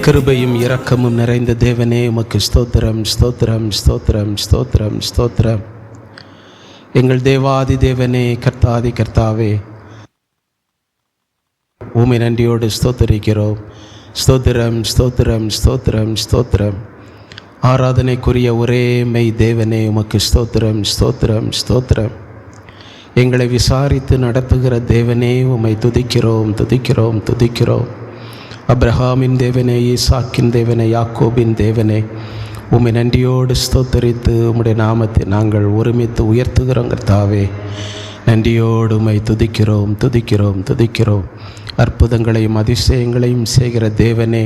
கிருபையும் இரக்கமும் நிறைந்த தேவனே, உமக்கு ஸ்தோத்திரம், ஸ்தோத்திரம், ஸ்தோத்திரம், ஸ்தோத்திரம், ஸ்தோத்திரம். எங்கள் தேவாதி தேவனே, கர்த்தாதி கர்த்தாவே, உம்மை நன்றியோடு ஸ்தோத்தரிக்கிறோம். ஸ்தோத்திரம், ஸ்தோத்திரம், ஸ்தோத்திரம், ஸ்தோத்திரம். ஆராதனைக்குரிய ஒரே மெய் தேவனே, உமக்கு ஸ்தோத்திரம், ஸ்தோத்திரம், ஸ்தோத்திரம். எங்களை விசாரித்து நடத்துகிற தேவனே, உம்மை துதிக்கிறோம், துதிக்கிறோம், துதிக்கிறோம். அப்ரஹாமின் தேவனே, ஈசாக்கின் தேவனே, யாக்கோபின் தேவனே, உம்மை நன்றியோடு ஸ்தோத்தரித்து உம்முடைய நாமத்தை நாங்கள் ஒருமித்து உயர்த்துகிறோம். கர்த்தாவே, நன்றியோடு உம்மை துதிக்கிறோம், துதிக்கிறோம், துதிக்கிறோம். அற்புதங்களையும் அதிசயங்களையும் செய்கிற தேவனே,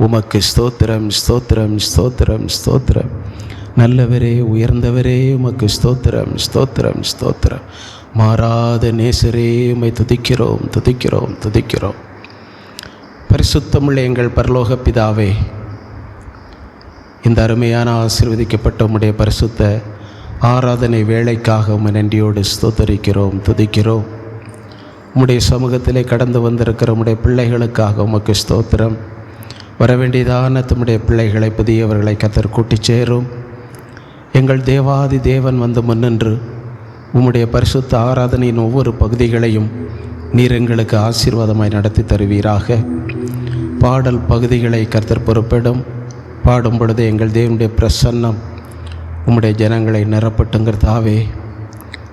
உமக்கு ஸ்தோத்திரம், ஸ்தோத்திரம், ஸ்தோத்திரம், ஸ்தோத்திரம். நல்லவரே, உயர்ந்தவரே, உமக்கு ஸ்தோத்திரம், ஸ்தோத்திரம், ஸ்தோத்திரம். மாறாத நேசரே, உம்மை துதிக்கிறோம், துதிக்கிறோம், துதிக்கிறோம். பரிசுத்தமுள்ள எங்கள் பரலோக பிதாவே, இந்த அருமையான ஆசீர்வதிக்கப்பட்ட உம்முடைய பரிசுத்த ஆராதனை வேளைக்காக உம்மை நன்றியோடு ஸ்தோத்தரிக்கிறோம், துதிக்கிறோம். உம்முடைய சமூகத்திலே கடந்து வந்திருக்கிற உம்முடைய பிள்ளைகளுக்காக உமக்கு ஸ்தோத்திரம். வரவேண்டியதான தம்முடைய பிள்ளைகளை, புதியவர்களை கர்த்தர் கூட்டிச் சேரும். எங்கள் தேவாதி தேவன் வந்து முன்னின்று உம்முடைய பரிசுத்த ஆராதனையின் ஒவ்வொரு பகுதிகளையும் நீர் எங்களுக்கு ஆசீர்வாதமாய் நடத்தி தருவீராக. பாடல் பகுதிகளை கர்த்தர் பொறுப்பிடும். பாடும் பொழுது எங்கள் தேவனுடைய பிரசன்னம் உம்முடைய ஜனங்களை நிரப்பட்டுங்கிறதாவே.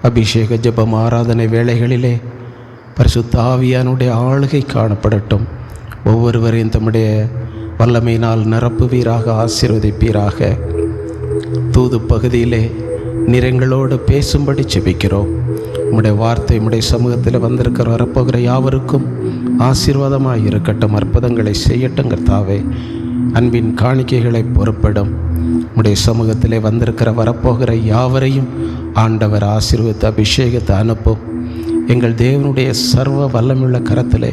அபிஷேக ஜெபம் ஆராதனை வேளைகளிலே பரிசுத்த ஆவியானுடைய ஆளுகை காணப்படட்டும். ஒவ்வொருவரையும் தம்முடைய வல்லமையினால் நிரப்புவீராக, ஆசீர்வதிப்பீராக. தூது பகுதியிலே நிறங்களோடு பேசும்படி செபிக்கிறோம். உம்முடைய வார்த்தை உம்முடைய சமூகத்தில் வந்திருக்கிற வரப்போகிற யாவருக்கும் ஆசீர்வாதமாக இருக்கட்டும். அற்புதங்களை செய்யட்டும் கர்த்தாவே. அன்பின் காணிக்கைகளை பொறுப்பிடும். உம்முடைய சமூகத்திலே வந்திருக்கிற வரப்போகிற யாவரையும் ஆண்டவர் ஆசீர்வதித்து அபிஷேகத்தை அனுப்பும். எங்கள் தேவனுடைய சர்வ வல்லமுள்ள கரத்திலே,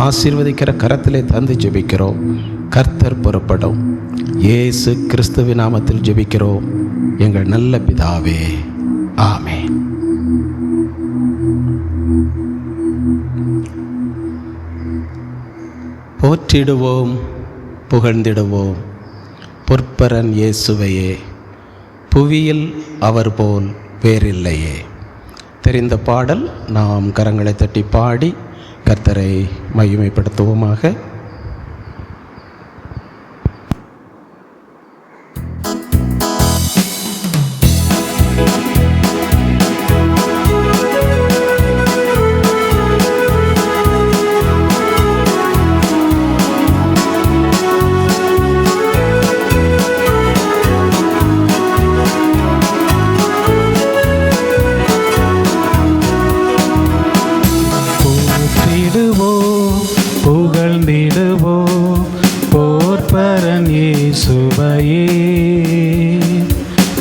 ஆசீர்வதிக்கிற கரத்திலே தந்து ஜெபிக்கிறோம். கர்த்தர் பொறுப்படும். இயேசு கிறிஸ்துவின் நாமத்தில் ஜெபிக்கிறோம் எங்கள் நல்ல பிதாவே, ஆமென். போற்றிடுவோம், புகழ்ந்திடுவோம் பொற்பரன் இயேசுவையே, புவியில் அவர் போல் வேறில்லையே. தெரிந்த பாடல் நாம் கரங்களை தட்டி பாடி கர்த்தரை மகிமைப்படுத்துவோமாக.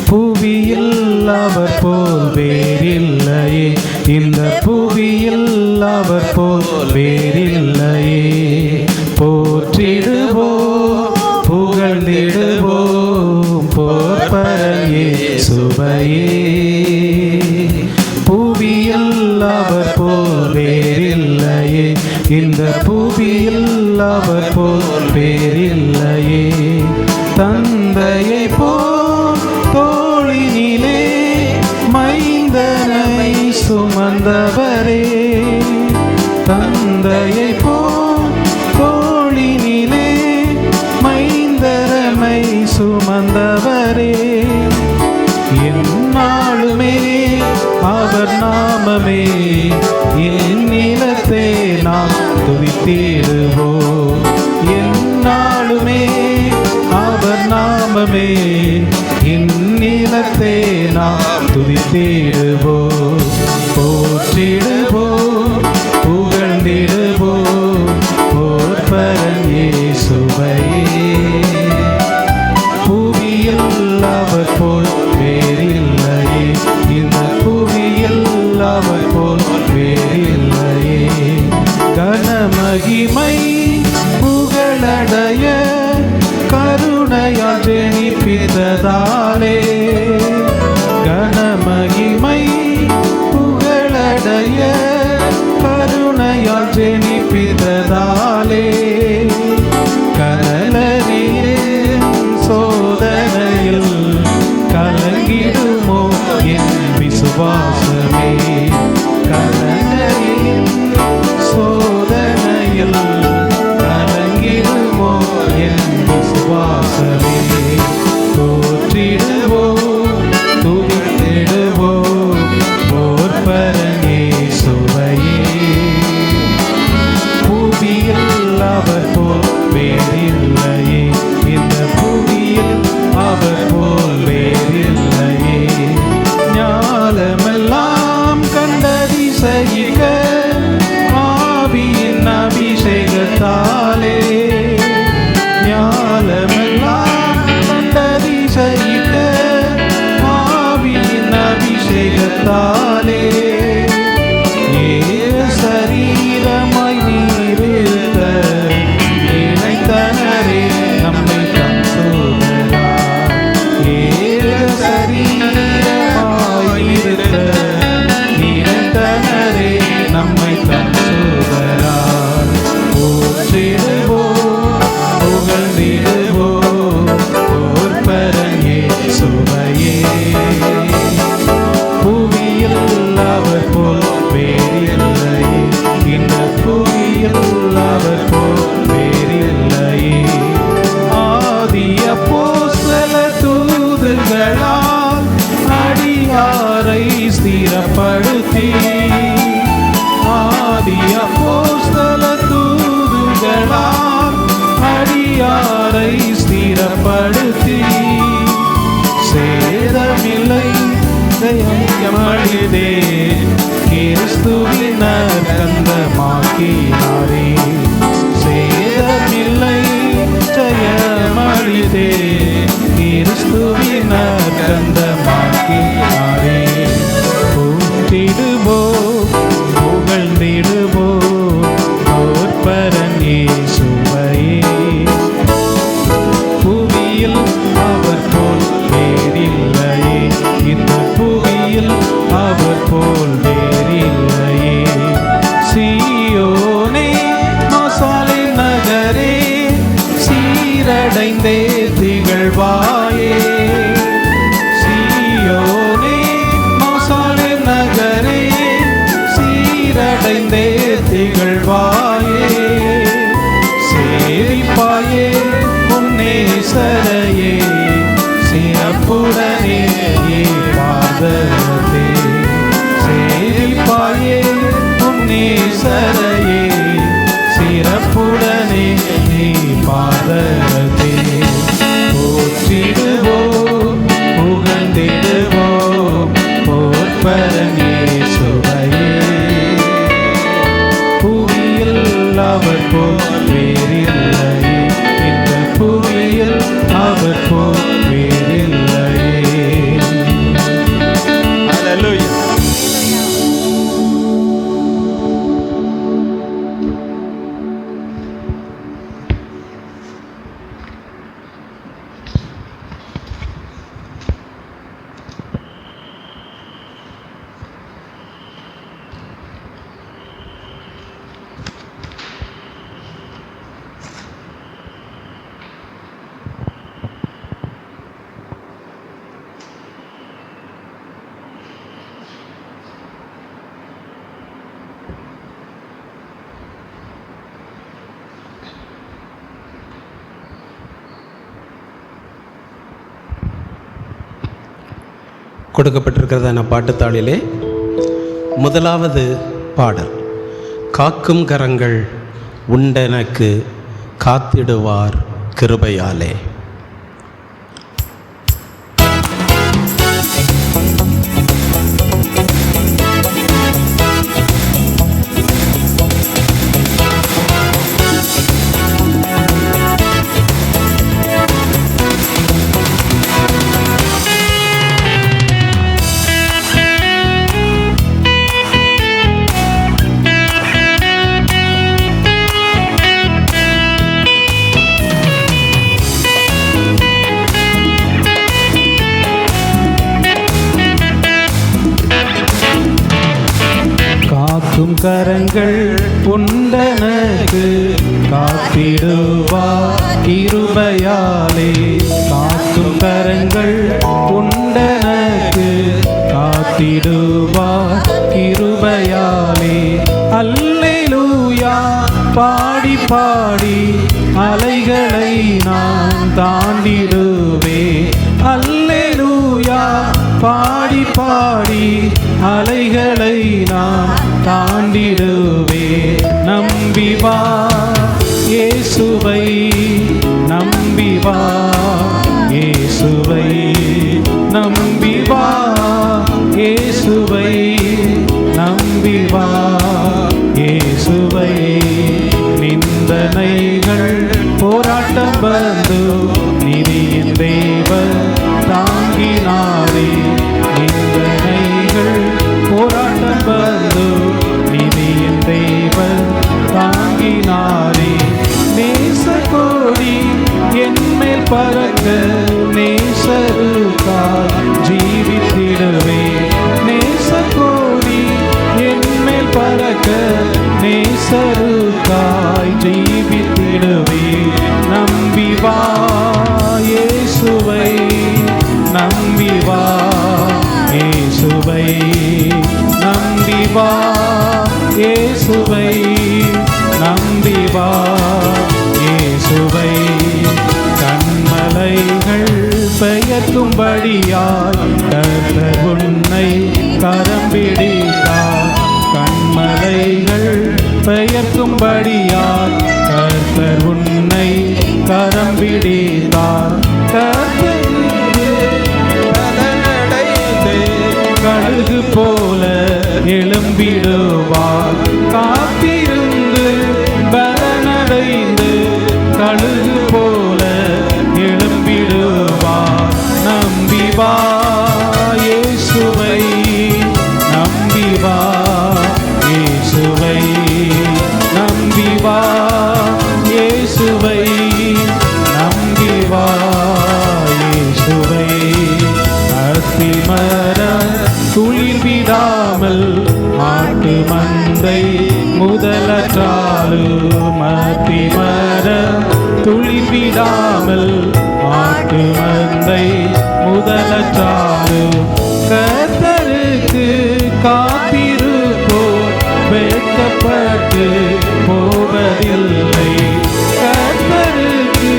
புவியில் அவர் போல் வேறில்லையே, இந்த புவியில் அவர் போல் வேறில்லையே. போற்றிடுவோம், புகழ்ந்திடுவோம் போற்பரன் இயேசுவையே. புவியில் அவர் போல் வேறில்லையே, இந்த புவியில் அவர் போல் வேறில்லையே. தந்தையை போல் தோளினிலே மைந்தனை சுமந்தவரே, தந்தையை போல் தோளினிலே மைந்தரமை சுமந்தவரே. எந்நாளுமே அவர் நாமமே இந்நிலத்தே நாம் துதித்திடுவோம். எந்நாளுமே அவர் நாமமே இந்நிலத்தே நாம் துதித்திடுவோம். போற்றிடுவோம், புகழ்ந்திடுவோம் போற்பரன் இயேசுவையே. புவியில் அவர் போல் வேறில்லையே, இந்த புவியில் அவர் போல் வேறில்லையே. கனமகிமை புகழடைய கருணையால் ஜெனிப்பித்ததாலே, கனமகிமை புகழடைய கருணையால் ஜெனிப்பித்ததாலே, கனல சீரடைந்தே திகழ்வாயே. சீயோனே மோசாலே நகரே சீரடைந்தே திகழ்வாயே. சேவிப்பாயே உன்னேசரையே சிறப்புடனே பாதத்தே. சேவிப்பாயே உன்னேசரையே சிறப்புடனே நீ பாதத்தே. போற்றிடுவோம் புகழ்ந்திடுவோம் போற்பரனே சுவையே. புவியில் அவர் போல் வேறில்லையே, இந்த புவியில் அவர் போல் வேறில்லையே. ஹல்லேலூயா. கொடுக்கப்பட்டிருக்கிறதான பாட்டுத்தாளிலே முதலாவது பாடல், காக்கும் கரங்கள் உண்டெனக்கு காத்திடுவார் கிருபையாலே. காக்கும் கரங்கள் உண்டனக்கு காத்திடுவார் கிருபையாலே. காக்கும் கரங்கள் உண்டனக்கு காத்திடுவார் கிருபையாலே. அல்லேலூயா பாடி பாடி அலைகளை நான் தாண்டிடுவே. அல்லேலூயா பாடி பாடி அலைகளை நான் தாண்டிடுவே. நம்பி வா இயேசுவை, நம்பி வா இயேசுவை, நம்பி வா இயேசுவை, நம்பி வா இயேசுவை. நிந்தனைகள் போராட்டம் வந்து நிதியின் தேவன் தாங்கினாரே. நிந்தனைகள் போராட்டம் வந்து நிதியின் தேவன் தாங்கினாரே. நேச கோடி என்மேல் பறக்க நேசருக்காய் ஜீவித்திடுவே. நேச கோடி என்மேல் பறக்க நேசருக்காய் ஜீவித்திடுவே. நம்பி வா இயேசுவை, நம்பி வா இயேசுவை, நம்பி வா இயேசுவை, நம்பி வா இயேசுவை. கண்மலைகள் பெயர்க்கும்படியாய் கர்த்தர் உன்னை கரம் பிடித்தார். கண்மலைகள் பெயர்க்கும்படியாய் கர்த்தர் உன்னை கரம் பிடித்தார். கழுகு போல எழும்பிடுவார். காத்திருந்து பலனடைந்து கழுகு போல எழும்பிடுவார். நம்பி வா இயேசுவை, நம்பி வா இயேசுவை, நம்பி வா இயேசுவை, நம்பி வா இயேசுவை. அத்திமரம் துளிர் விடாமல் மாட்டு மந்தை முதலற்றாலும், அத்திமரம் துளிர் விடாமல் ஆட்டு மந்தை முதலச்சாறு கர்த்தருக்கு காத்திருப்போர் வெட்கப்பட்டு போவதில்லை. கர்த்தருக்கு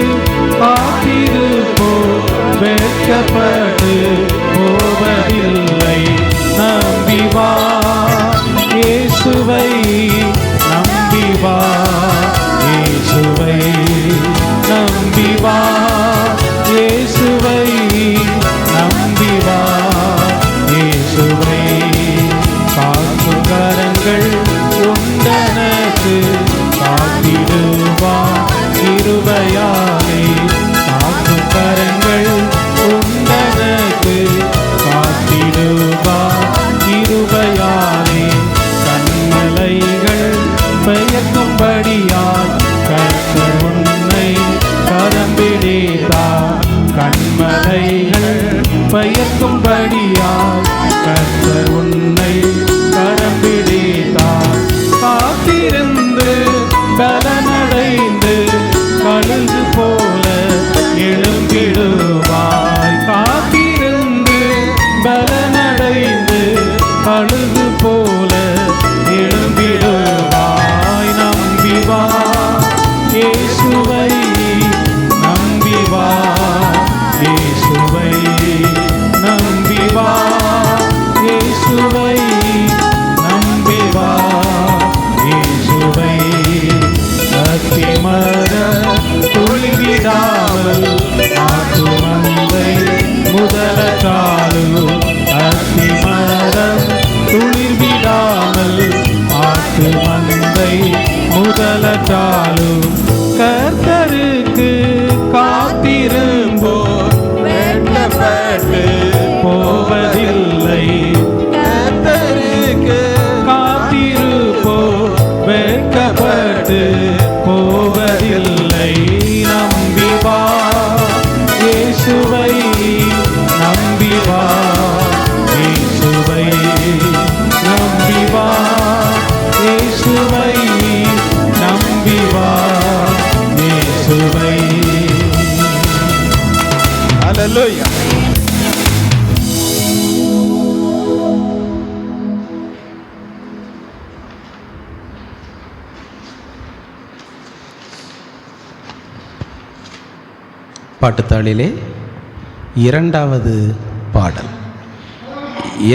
காத்திருப்போர் வெட்கப்பட்டு போவதில்லை. நம்பி வா இயேசுவை, நம்பி வா இயேசுவை, நம்பி வா இயேசுவை, நம்பி வா இயேசுவை. காக்கும் கரங்கள் உண்டனக்கு காத்திடுவா கிருபையாலே. காக்கும் கரங்கள் உண்டனக்கு காத்திடுவா கிருபையாலே. கண்மலைகள் பெயர்க்கும்படியால் கர்த்தர் உன்னை கரம் பிடித்தார். கண்மலைகள் பெயர்க்கும்படியால் கர்த்தர் உன்னை கரம் பிடித்தார். காத்திருந்து பலனடைந்து கழுகு போல எழும்பிடுவாய். காத்திருந்து பலனடைந்து கழுகு போல எழும்பிடுவாய். நம்பி வா இயேசுவை, நம்பி வா இயேசுவை, நம்பி வா இயேசுவை, நம்பி வா இயேசுவை. அத்திமர துளிவிடாமல் ஆட்டு மந்தை முதலச்சாறு. அத்திமரம் துளிர்விடாமல் ஆட்டு மந்தை முதலச்சாறு. கர்த்தருக்கு காத்திருப்போர் வெட்கப்பட்டு போவதில்லை. கர்த்தருக்கு காத்திருப்போர் வெட்கப்பட்டு போவதில்லை. நம்பி வா இயேசுவை, நம்பி வா இயேசுவை, நம்பி வா இயேசுவை, நம்பி வா இயேசுவை. ஹல்லேலூயா. பாட்டுத்தாளிலே இரண்டாவது பாடல்.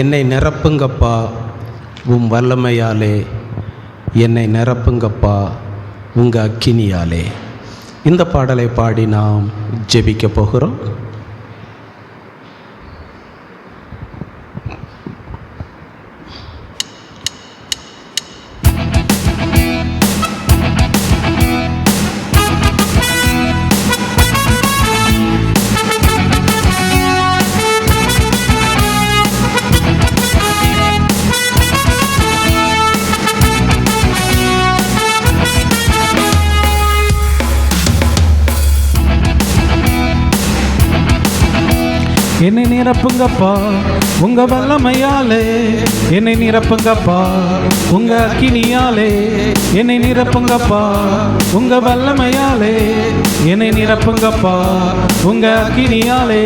என்னை நிரப்புங்கப்பா உம் வல்லமையாலே, என்னை நிரப்புங்கப்பா உங்கள் அக்கினியாலே. இந்த பாடலை பாடி நாம் ஜெபிக்க போகிறோம். என்னை நிரப்புங்கப்பா உங்க வல்லமையாலே, என்னை நிரப்புங்கப்பா உங்க அக்கினியாலே. என்னை நிரப்புங்கப்பா உங்க வல்லமையாலே, என்னை நிரப்புங்கப்பா உங்க அக்கினியாலே.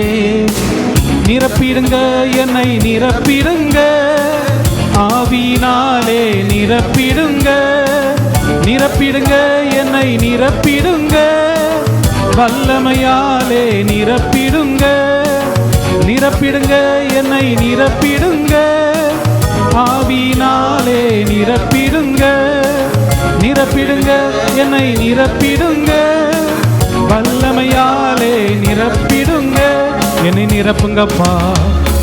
நிரப்பிடுங்க என்னை நிரப்பிடுங்க, ஆவியினாலே நிரப்பிடுங்க. நிரப்பிடுங்க என்னை நிரப்பிடுங்க, வல்லமையாலே நிரப்பிடுங்க. நிரப்பிடுங்க என்னை நிரப்பிடுங்க, ஆவியினாலே நிரப்பிடுங்க. நிரப்பிடுங்க என்னை நிரப்பிடுங்க, வல்லமையாலே நிரப்பிடுங்க. என்னை நிரப்புங்கப்பா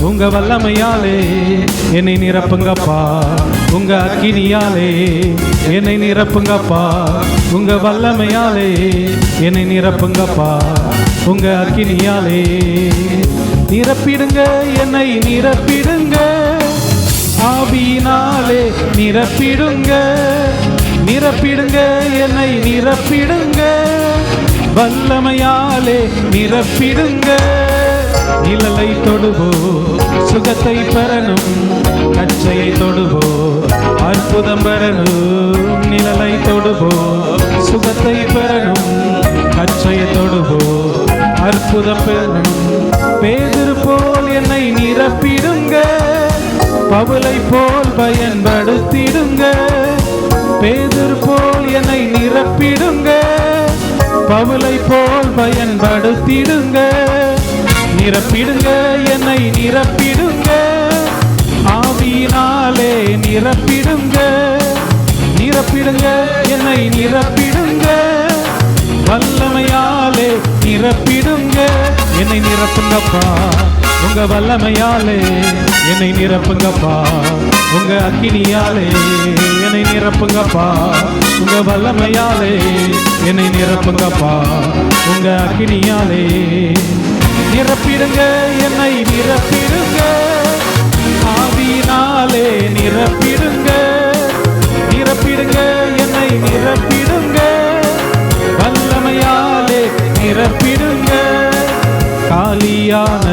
உங்க வல்லமையாலே, என்னை நிரப்புங்கப்பா உங்க அக்கினியாலே. என்னை நிரப்புங்கப்பா உங்க வல்லமையாலே, என்னை நிரப்புங்கப்பா உங்க அக்கினியாலே. நிரப்பிடுங்க என்னை நிரப்பிடுங்க, ஆவியினாலே நிரப்பிடுங்க. நிரப்பிடுங்க என்னை நிரப்பிடுங்க, வல்லமையாலே நிரப்பிடுங்க. நிழலை தொடுவோ சுகத்தை பெறணும், கச்சையை தொடுவோ அற்புதம் பெறணும். நிழலை தொடுவோ சுகத்தை பெறணும், கச்சையை தொடுவோ அற்புதம் பெறணும். பேதுரு போல் என்னை நிரப்பிடுங்க, பவுலை போல் பயன்படுத்திடுங்க. பேதுரு போல் என்னை நிரப்பிடுங்க, பவுலை போல் பயன்படுத்திடுங்க. நிரப்பிடுங்க, என்னை நிரப்பிடுங்க, ஆவியினாலே நிரப்பிடுங்க. நிரப்பிடுங்க, என்னை நிரப்பிடுங்க, வல்லமையாலே நிரப்பிடுங்க. என்னை நிரப்புங்கப்பா உங்க வல்லமையாலே, என்னை நிரப்புங்கப்பா உங்க அக்கினியாலே. என்னை நிரப்புங்கப்பா உங்க வல்லமையாலே, என்னை நிரப்புங்கப்பா உங்க அக்கினியாலே. நிரப்பிடுங்க, என்னை நிரப்பிடுங்க, ஆவியினாலே நிரப்பிடுங்க. நிரப்பிடுங்க, என்னை நிரப்பிடுங்க, வல்லமையாலே நிரப்பிடுங்க. காலியான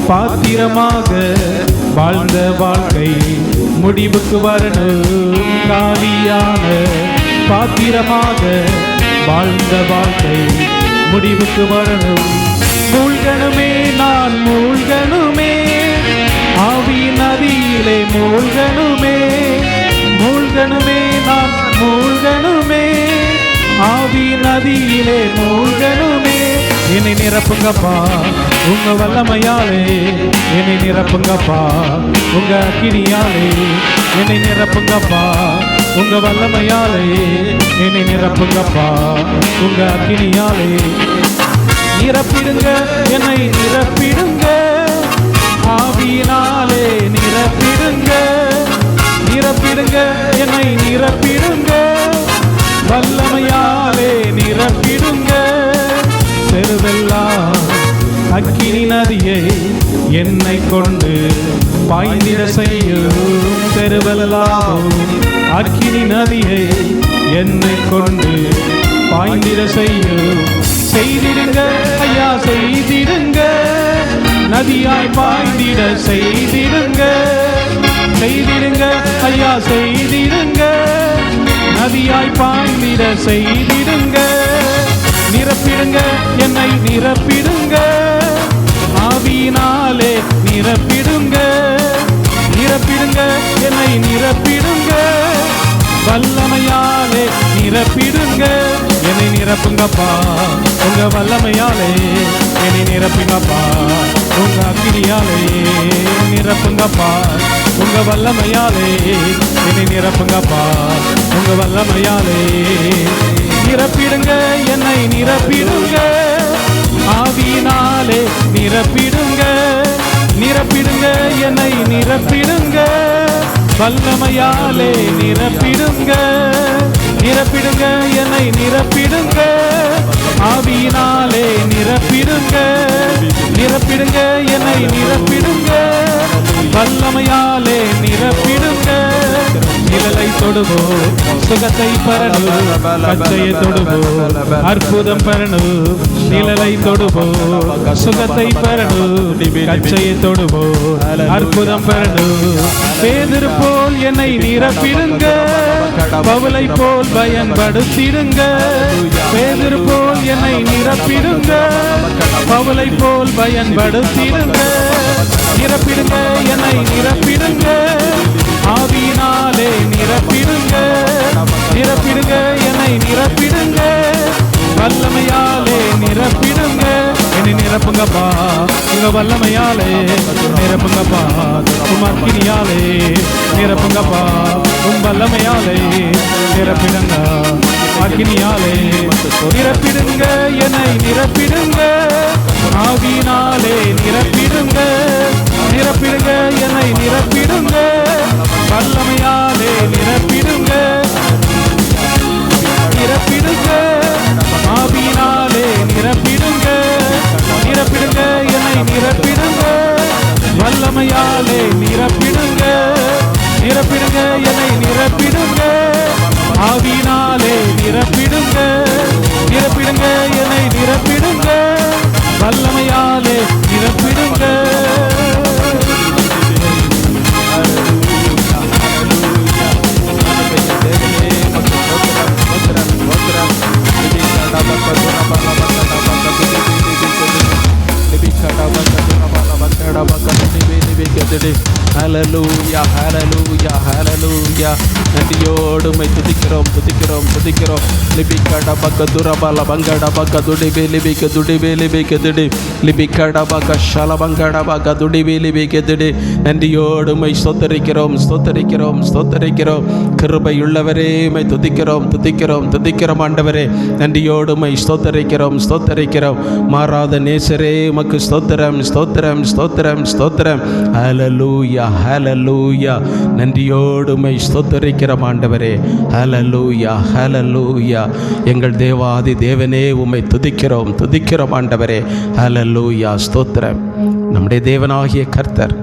பாத்திரமாக வாழ்ந்த வாழ்க்கை முடிவுக்கு வரணும். காலியான பாத்திரமாக வாழ்ந்த வாழ்க்கை முடிவுக்கு வரணும். மூழ்கணுமே, நான் மூழ்கணுமே, ஆவி நதியிலே மூழ்கணுமே. மூழ்கணுமே, நான் மூழ்கணுமே, ஆவி நதியிலே மூழ்கணுமே. என்னை நிரப்புங்கப்பா உங்க வல்லமையாலே, என்னை நிரப்புங்கப்பா உங்க அக்கினியாலே. என்னை நிரப்புங்கப்பா உங்க வல்லமையாலே, என்னை நிரப்புங்கப்பா உங்க அக்கினியாலே. நிரப்பிடுங்க, என்னை நிரப்பிடுங்க, ஆவியினாலே நிரப்பிடுங்க. நிரப்பிடுங்க, என்னை நிரப்பிடுங்க, வல்லமையாலே நிரப்பிடுங்க. தெருவெல்லாம் அக்கினி நதியை என்னை கொண்டு பாய்ந்திட செய்யும். தெருவெல்லாம் அக்கினி நதியை என்னை கொண்டு பாய்ந்திட செய்யும். செய்திடுங்க ஐயா, செய்திடுங்க, நதியாய் பாய்ந்திட செய்திடுங்க. செய்திடுங்க ஐயா, செய்திடுங்க, நதியாய் பாய்ந்திட செய்திடுங்க. நிரப்பிடுங்க, என்னை நிரப்பிடுங்க, ஆவியினாலே நிரப்பிடுங்க. நிரப்பிடுங்க, என்னை நிரப்பிடுங்க, வல்லமையாலே நிரப்பிடுங்க. என்னை நிரப்புங்கப்பா உங்க வல்லமையாலே, என்னை நிரப்புங்கப்பா உங்க அக்கினியாலே. நிரப்புங்கப்பா உங்க வல்லமையாலே, என்னை நிரப்புங்கப்பா உங்க வல்லமையாலே. நிரப்பிடுங்க, என்னை நிரப்பிடுங்க, ஆவியினாலே நிரப்பிடுங்க. நிரப்பிடுங்க, என்னை நிரப்பிடுங்க, வல்லமையாலே நிரப்பிடுங்க. நிரப்பிடுங்க, என்னை நிரப்பிடுங்க, ஆவியினாலே நிரப்பிடுங்க. நிரப்பிடுங்க, என்னை நிரப்பிடுங்க, வல்லமையாலே நிரப்பிடுங்க. நிழலை தொடுவோ, சுகத்தை பெறணும், கச்சையை தொடுவோ, அற்புதம் பெறணும். நிழலை தொடுவோ, சுகத்தை பெறணும், கச்சையை தொடுவோ, அற்புதம் பெறணும். பேதுரு போல் என்னை நிரப்பிடுங்க, பவுலை போல் பயன்படுத்திடுங்க. பேதுரு போல் என்னை நிரப்பிடுங்க, பவுலை போல் பயன்படுத்திடுங்க. நிரப்பிடுங்க, என்னை நிரப்பிடுங்க, ஆவியினாலே நிரப்பிடுங்க. நிரப்பிடுங்க, என்னை நிரப்பிடுங்க, வல்லமையாலே நிரப்பிடுங்க. என்னை நிரப்புங்கப்பா உங்க வல்லமையாலே நிரப்புங்கப்பா, உம் அக்கினியாலே நிரப்புங்கப்பா, உம் வல்லமையாலே நிரப்பிடுங்க. அக்கினியாலே நிரப்பிடுங்க, என்னை நிரப்பிடுங்க, ஆவியினாலே நிரப்பிடுங்க. நிரப்பிடுங்க, என்னை நிரப்பிடுங்க, வல்லமையாலே நிரப்பிடுங்க. நிரப்பிடுங்க, ஆவியினாலே நிரப்பிடுங்க. நிரப்பிடுங்க, என்னை நிரப்பிடுங்க, வல்லமையாலே நிரப்பிடுங்க. நிரப்பிடுங்க, என்னை நிரப்பிடுங்க, ஆவியினாலே நிரப்பிடுங்க. நிரப்பிடுங்க, என்னை நிரப்பிடுங்க, வல்லமையாலே நிரப்பிடுங்க. துடி. ஹல்லேலூயா ஹல்லேலூயா ஹல்லேலூயா. நன்றியோடு உம்மை துதிக்கிறோம் துதிக்கிறோம் துதிக்கிறோம். லிபிகட பக்க துரபல பங்கட பக்க துடிபே லிபிக துடிபே லிபிக துடி. லிபிகட பக்க ஷல பங்கட பக்க துடிபே லிபிக துடி. நன்றியோடு உம்மை ஸ்தோத்தரிக்கிறோம் ஸ்தோத்தரிக்கிறோம் ஸ்தோத்தரிக்கிறோம். கிருபையுள்ளவரே உம்மை துதிக்கிறோம் துதிக்கிறோம் துதிக்கிறோம் ஆண்டவரே. நன்றியோடு உம்மை ஸ்தோத்தரிக்கிறோம் ஸ்தோத்தரிக்கிறோம். மாறாத நேசரே உமக்கு ஸ்தோத்திரம் ஸ்தோத்திரம் ஸ்தோத்திரம் ஸ்தோத்திரம். ஹல்லேலூயா ஹல்லேலூயா. நன்றியோடு உம்மை ஸ்தோத்தரிக்கிறோம் ஆண்டவரே. ஹல்லேலூயா ஹல்லேலூயா. எங்கள் தேவாதி தேவனே உம்மை துதிக்கிறோம் துதிக்கிறோம் ஆண்டவரே. ஹல்லேலூயா ஸ்தோத்திரம். நம்முடைய தேவனாகிய கர்த்தர்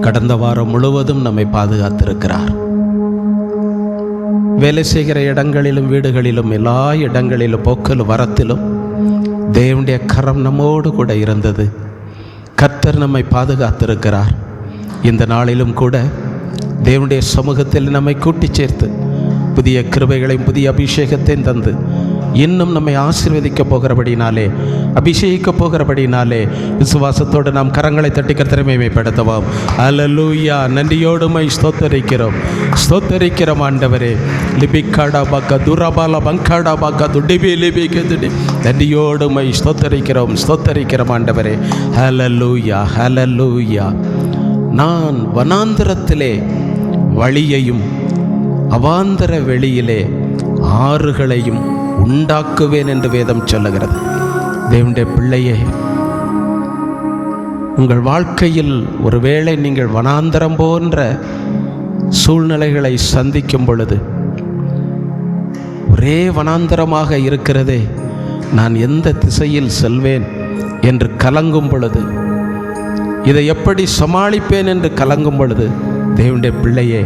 கடந்த வாரம் முழுவதும் நம்மை பாதுகாத்திருக்கிறார். வேலை செய்கிற இடங்களிலும் வீடுகளிலும் எல்லா இடங்களிலும் போக்கிலும் வரத்திலும் தேவனுடைய கரம் நம்மோடு கூட இருந்தது. கர்த்தர் நம்மை பாதுகாத்திருக்கிறார். இந்த நாளிலும் கூட தேவனுடைய சமூகத்தில் நம்மை கூட்டி சேர்த்து புதிய கிருபைகளையும் புதிய அபிஷேகத்தையும் தந்து இன்னும் நம்மை ஆசீர்வதிக்க போகிறபடினாலே அபிஷேகிக்க போகிறபடினாலே விசுவாசத்தோடு நாம் கரங்களை தட்டி கர்த்தரை மகிமைப்படுத்துவோம். ஹல்லேலூயா. நன்றியோடுமை ஸ்தோத்தரிக்கிறோம் ஸ்தோத்தரிக்கிறோம் ஆண்டவரே. லிபிகாடா பாக்கா துரபால பங்காடா பாக்கா துடிபி லிபிக்கு துடி. நன்றியோடுமை ஸ்தோத்தரிக்கிறோம் ஸ்தோத்தரிக்கிறோம் ஆண்டவரே. ஹல்லேலூயா ஹல்லேலூயா. நான் வனாந்திரத்திலே வழியையும் அவாந்தர வெளியிலே ஆறுகளையும் உண்டாக்குவேன் என்று வேதம் சொல்லுகிறது. தேவனுடைய பிள்ளையே, உங்கள் வாழ்க்கையில் ஒருவேளை நீங்கள் வனாந்தரம் போன்ற சூழ்நிலைகளை சந்திக்கும் பொழுது, ஒரே வனாந்தரமாக இருக்கிறதே, நான் எந்த திசையில் செல்வேன் என்று கலங்கும் பொழுது, இதை எப்படி சமாளிப்பேன் என்று கலங்கும் பொழுது, தேவனுடைய பிள்ளையே,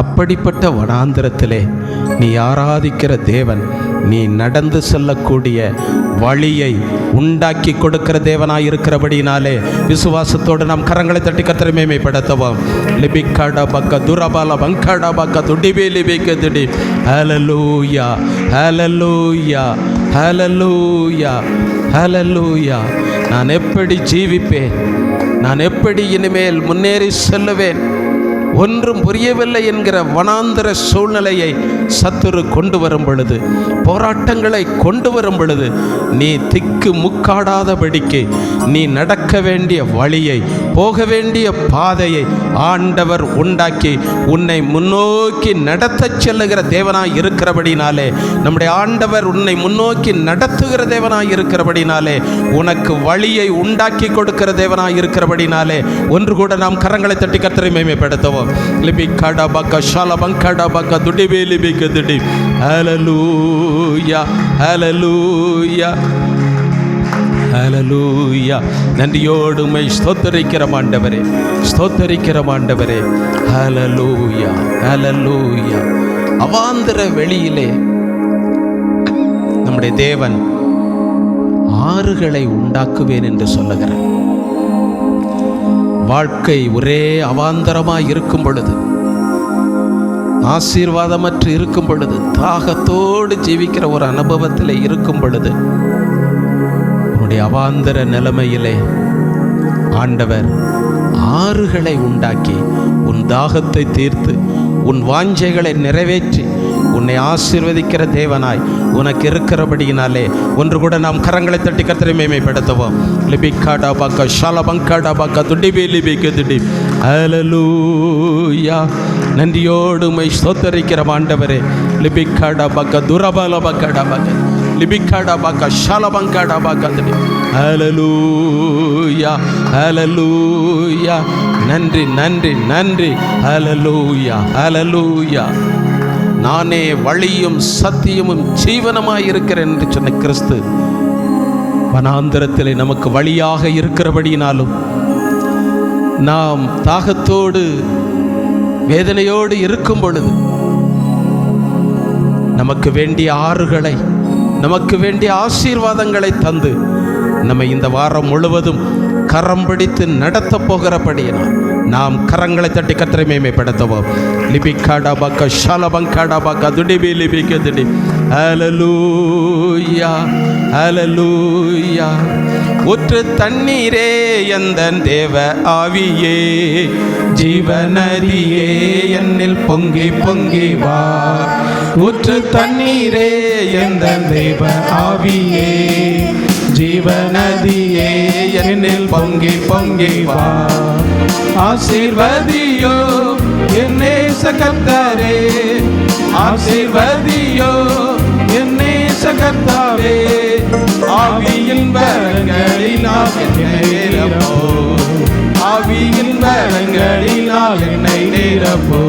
அப்படிப்பட்ட வனாந்திரத்திலே நீ ஆராதிக்கிற தேவன் நீ நடந்து செல்லக்கூடிய வழியை உண்டாக்கி கொடுக்கிற தேவனாய் இருக்கிறபடினாலே விசுவாசத்தோடு நாம் கரங்களை தட்டி கர்த்தரை மகிமைப்படுத்துவோம். லிபிகாடா பக்க துரபால பங்காடா பக்க துடிபே லிபிக்க துடி. ஹல்லேலூயா ஹல்லேலூயா ஹல்லேலூயா ஹல்லேலூயா. நான் எப்படி ஜீவிப்பேன், நான் எப்படி இனிமேல் முன்னேறி செல்லுவேன், ஒன்றும் புரியவில்லை என்கிற வனாந்தர சூழ்நிலையை சத்துரு கொண்டு வரும் பொழுது, போராட்டங்களை கொண்டு வரும் பொழுது, நீ திக்கு முக்காடாதபடிக்கு நீ நடக்க வேண்டிய வழியை, போக வேண்டிய பாதையை ஆண்டவர் உண்டாக்கி உன்னை முன்னோக்கி நடத்தச் செல்லுகிற தேவனாய் இருக்கிறபடினாலே, நம்முடைய ஆண்டவர் உன்னை முன்னோக்கி நடத்துகிற தேவனாய் இருக்கிறபடினாலே, உனக்கு வழியை உண்டாக்கி கொடுக்கிற தேவனாய் இருக்கிறபடினாலே, ஒன்று கூட நாம் கரங்களை தட்டி கர்த்தரை மகிமைப்படுத்துவோம். லிபிகாடா பக்க ஷாலபங்கடா பக்க துடிபே லிபிக துடி. ஹல்லேலூயா ஹல்லேலூயா ஹல்லேலூயா. நன்றியோடு உம்மை ஸ்தோத்தரிக்கிற ஆண்டவரே ஸ்தோத்தரிக்கிற ஆண்டவரே. ஹல்லேலூயா ஹல்லேலூயா. அவாந்தர வெளியிலே நம்முடைய தேவன் ஆறுகளை உண்டாக்குவேன் என்று சொல்லுகிறார். வாழ்க்கை ஒரே அவாந்தரமாய் இருக்கும் பொழுது, ஆசீர்வாதமற்று இருக்கும் பொழுது, தாகத்தோடு ஜீவிக்கிற ஒரு அனுபவத்தில் இருக்கும் பொழுது, உன்னுடைய அவாந்தர நிலைமையிலே ஆண்டவர் ஆறுகளை உண்டாக்கி உன் தாகத்தை தீர்த்து உன் வாஞ்சைகளை நிறைவேற்றி உன்னை ஆசீர்வதிக்கிற தேவனாய் உனக்கு இருக்கிறபடியினாலே, ஒன்று கூட நாம் கரங்களை தட்டி கர்த்தரை மகிமைப்படுத்துவோம். லிபிகாடா பாக்கா ஷாலபங்காடா பாக்கா துடிபே லிபிக துடி. ஹல்லேலூயா. நன்றியோடு உம்மை ஸ்தோத்தரிக்கிற ஆண்டவரே. லிபிகாடா பாக்கா துரபால பக்கடா பாக்கா லிபிகாடா பாக்கா ஷாலபங்காடா பாக்கா துடி. ஹல்லேலூயா ஹல்லேலூயா. நன்றி நன்றி நன்றி. ஹல்லேலூயா ஹல்லேலூயா. நானே வழியும் சத்தியமும் ஜீவனமாய் இருக்கிறேன் என்று சொன்ன கிறிஸ்து வனாந்திரத்திலே நமக்கு வழியாக இருக்கிறபடியினாலும், நாம் தாகத்தோடு வேதனையோடு இருக்கும் பொழுது, நமக்கு வேண்டிய ஆறுகளை, நமக்கு வேண்டிய ஆசீர்வாதங்களை தந்து நம்மை இந்த வாரம் முழுவதும் கரம் பிடித்து நடத்த போகிறபடியினால் நாம் கரங்களை தட்டி கர்த்தரை மேன்மைப்படுத்துவோம். லிபிகாடா பக்க ஷாலபங்காடா பக்க துடிபி லிபிக்க துடி. ஹல்லேலூயா ஹல்லேலூயா. ஊற்று தண்ணீரே எந்தன் தேவ ஆவியே, ஜீவநதியே என்னில் பொங்கி பொங்கி வா. ஊற்று தண்ணீரே எந்தன் தேவ ஆவியே, ஜீவநதியே என்னில் பொங்கி பொங்கி வா. ஆசீர்வதியோ என் நேச கர்த்தரே, ஆசீர்வதியோ என் நேச கர்த்தாவே. ஆவியின் வரங்களினால் என்னை நிரப்போ, ஆவியின் வரங்களினால் என்னை நிரப்போ.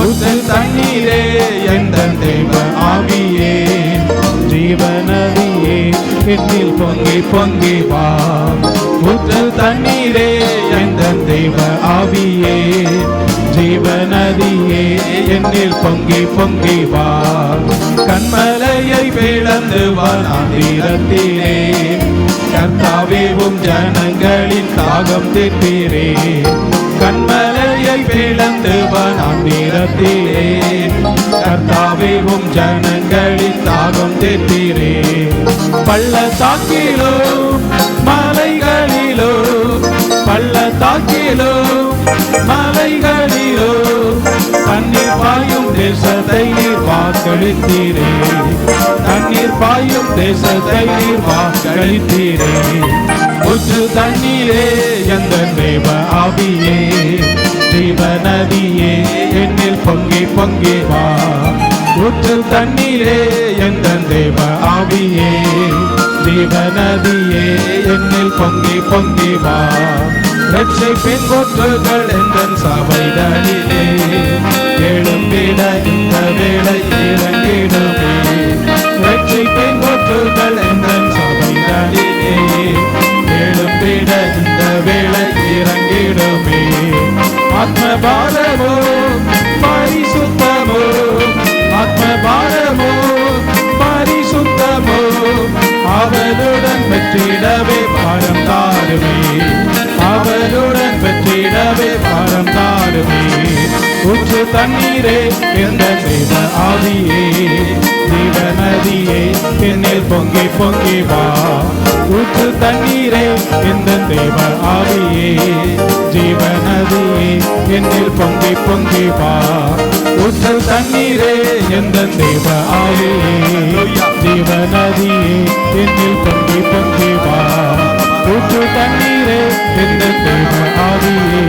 ஊற்று தண்ணீரே எந்தன் தேவ ஆவியே, ஜீவநதியே என்னில் பொங்கி பொங்கி வா. ஊற்று தண்ணீரே எந்தன் தேவ ஆவியே, ஜீவநதியே என்னில் பொங்கி பொங்கி வா. கண்மலையை பிளந்து வானத்திலே, கர்த்தாவே உம் ஜனங்களின் தாகம் தீர்ப்பீரே. கண்மலையை பிளந்து வானத்திலே, கர்த்தாவே உம் ஜனங்களின் தாகம் தீர்ப்பீரே. பள்ளத்தாக்கிலோ மலைகளிலோ, பள்ளத்தாக்கிலோ மலைகளிலோ, தண்ணீர் பாயும் தேசத்தை நீர் வாக்களித்தீரே. தண்ணீர் பாயும் தேசத்தை நீர் வாக்களித்தீரே. ஊற்று தண்ணீரே எந்தன் தேவ ஆவியே, ஜீவநதியே என்னில் பொங்கி பொங்கி வா. ஊற்று தண்ணீரே எந்தன் தேவ ஆவியே, ஜீவநதியே என்னில் பொங்கி பொங்கி வா. ரட்சிப்பின் கொற்றுகள் எந்தன் சபைகளிலே, எழும்பிட இந்த வேளை இறங்கிடுமே. ரட்சிப்பின் கொற்றுகள் எந்தன் சபைகளிலே, எழும்பிட இந்த வேளை இறங்கிடுமே. ஆத்மபாரமோ பரிசுத்தமோ, ஆத்மபாரமோ பரிசுத்தமோ, அவருடன் பெற்றிடவே பாரம் தாருமே, அவருடன் பெற்றிடவே பாரம் தாருமே. ஊற்று தண்ணீரே எந்தன் தேவ ஆவியே, ஜீவநதியே என்னில் பொங்கி பொங்கி வா. ஊற்று தண்ணீரே எந்தன் தேவ ஆவியே, ஜீவநதியே என்னில் பொங்கி பொங்கி வா. ஊற்று தண்ணீரே எந்தன் தேவ ஆவியே, ஜீவநதியே என்னில் பொங்கி பொங்கி வா. ஊற்று தண்ணீரே எந்தன் தேவ ஆவியே,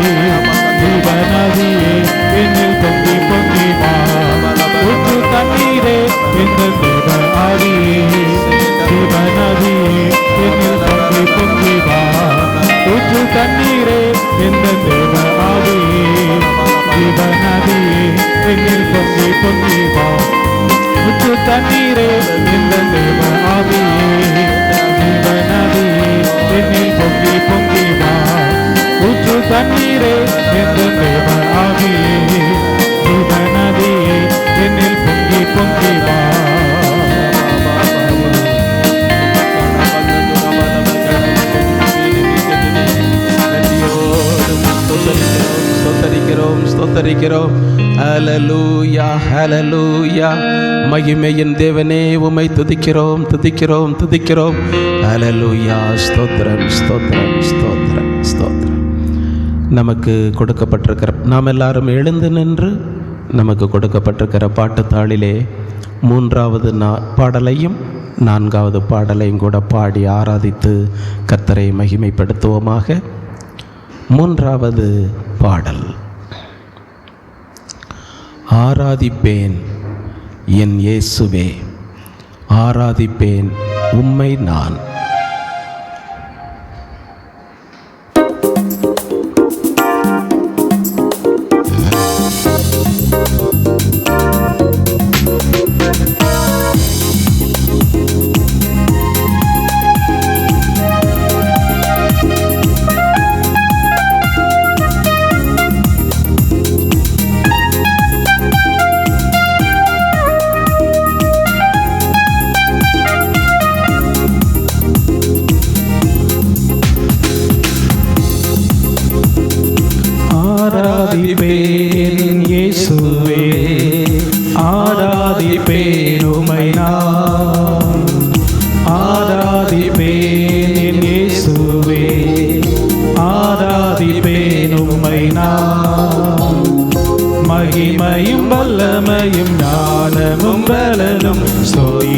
ஜீவநதியே என்னில் பொங்கி பொங்கி வா. ஊற்று தண்ணீரே எந்தன் தேவ ஆவியே, ஜீவநதியே என்னில் பொங்கி பொங்கி வா. ஊற்று தண்ணீரே எந்தன் தேவ ஆவியே, ஜீவநதியே என்னில் பொங்கி பொங்கி வா. ஊற்று தண்ணீரே எந்தன் தேவ ஆவியே, ஜீவநதியே என்னில் பொங்கி பொங்கி வா. ஊற்று தண்ணீரே எந்தன் தேவ ஆவியே, ஜீவநதியே என்னில் பொங்கி பொங்கி வா. ஸ்தோத்தரிக்கிறோம் ஸ்தோத்தரிக்கிறோம். ஹல்லேலூயா ஹல்லேலூயா. மகிமையின் தேவனே உம்மை துதிக்கிறோம் துதிக்கிறோம் துதிக்கிறோம். ஹல்லேலூயா. ஸ்தோத்திரம் ஸ்தோத்திரம் ஸ்தோத்திரம் ஸ்தோத்திரம். நமக்கு கொடுக்கப்பட்டிருக்கிற, நாம் எல்லாரும் எழுந்து நின்று நமக்கு கொடுக்கப்பட்டிருக்கிற பாட்டுத்தாளிலே 3வது பாடலையும் 4வது பாடலையும் கூட பாடி ஆராதித்து கர்த்தரை மகிமைப்படுத்துவோமாக. 3வது பாடல். ஆராதிப்பேன் என் இயேசுவே, ஆராதிப்பேன் உம்மை நான்.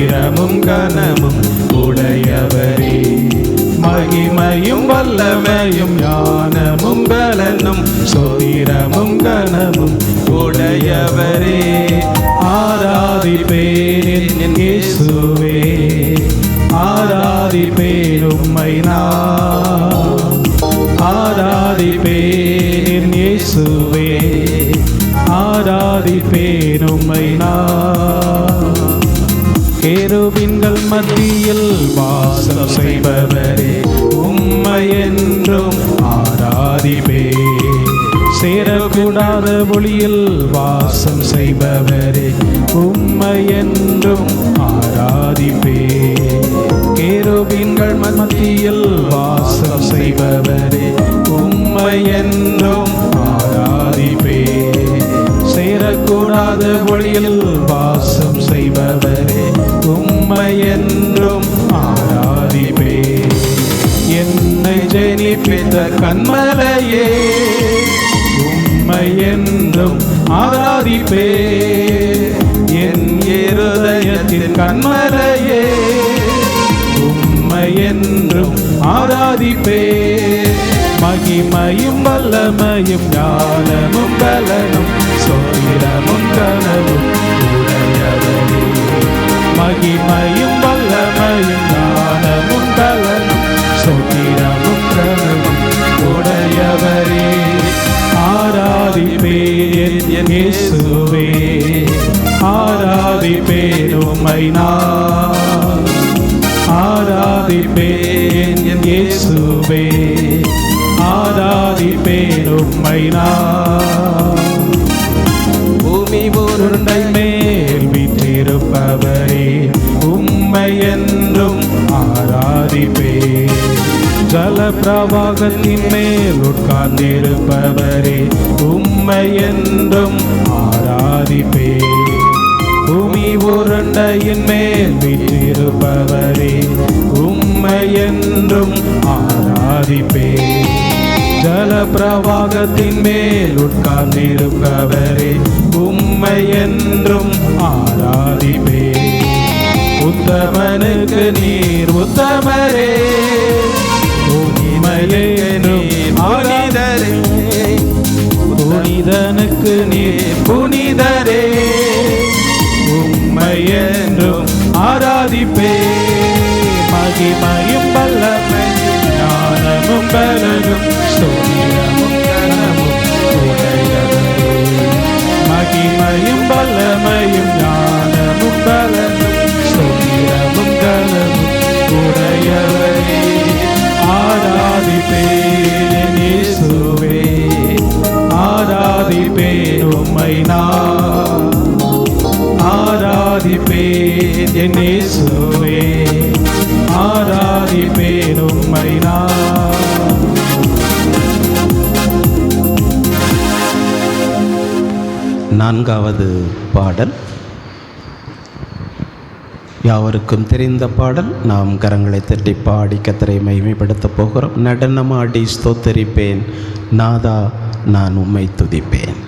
ஸ்தோத்திரமும் கனமும் உடையவரே. மகிமையும் வல்லமையும் ஞானமும் பலனும் ஸ்தோத்திரமும் கனமும் உடையவரே. ஆராதிப்பேன் என் இயேசுவே, ஆராதிப்பேன் உம்மை நான். ஆராதிப்பேன் என் இயேசுவே, ஆராதிப்பேன் உம்மை நான். கேருபீன்கள் மத்தியில் வாசம் செய்பவரே, உம்மை என்றும் ஆராதிப்பேன். சேரக்கூடாத ஒளியில் வாசம் செய்பவரே, உம்மை என்றும் ஆராதிப்பேன். கேருபீன்கள் மத்தியில் வாசம் செய்பவரே, உம்மை என்றும் ஆராதிப்பேன். சேரக்கூடாத ஒளியில் வாசம் செய்பவரே, உம்மை என்றும் ஆராதிப்பேன். என்னை ஜெனிப்பித்த கன்மலையே, உம்மை என்றும் ஆராதிப்பேன். என் இருதயத்தின் கன்மலையே, உம்மை என்றும் ஆராதிப்பேன். மகிமையும் வல்லமையும் ஞானமும் பலனும் ஸ்தோத்திரமும் கனவும் உடையவரே. மகிமையும் வல்லமையும் ஞானமும் பலனும் ஸ்தோத்திரமும் கனவும் உடையவரே. ஆராதிப்பேன் என் இயேசுவே, ஆராதிப்பேன் உம்மை நான். ஆராதிப்பேன் என் இயேசுவே, ஆராதிப்பேன் உம்மை நான். பூமி உருண்டை மேல் வீற்றிருப்பவரே, உம்மை என்றும் ஆராதிப்பேன். ஜல பிரவாகத்தின் மேல் உட்கார்ந்திருப்பவரே, உம்மை என்றும் ஆராதிப்பேன். பூமி உருண்டையின் மேல் வீற்றிருப்பவரே, உம்மை என்றும் ஆராதிப்பேன். ஜல பிரவாகத்தின் மேல் உட்கார்ந்திருப்பவரே, உம்மை என்றும் ஆராதிப்பேன். உத்தமனுக்கு நீர் உத்தமரே, உம்மையே நீர் புனிதரே. புனிதனுக்கு நீர் புனிதரே, உம்மை என்றும் ஆராதிப்பேன். மகிமையும் வல்லமையும் ஞானமும் பலனும் ஸ்தோத்திரமும் கனமும் உடையவரே. மகிமையும் வல்லமையும் ஞானமும் பலனும் ஸ்தோத்திரமும் கனமும் உடையவரே. ஆராதிப்பேன் என் இயேசுவே, ஆராதிப்பேன் உம்மை நான். ஆராதிப்பேன் என் இயேசுவே, ஆராதிப்பேன் உம்மை நான். நான்காவது பாடல் யாவருக்கும் தெரிந்த பாடல். நாம் கரங்களை தட்டி பாடி கர்த்தரை மகிமைப்படுத்தப் போகிறோம். நடனமாடி ஸ்தோத்தரிப்பேன் நாதா, நான் உம்மை துதிப்பேன்.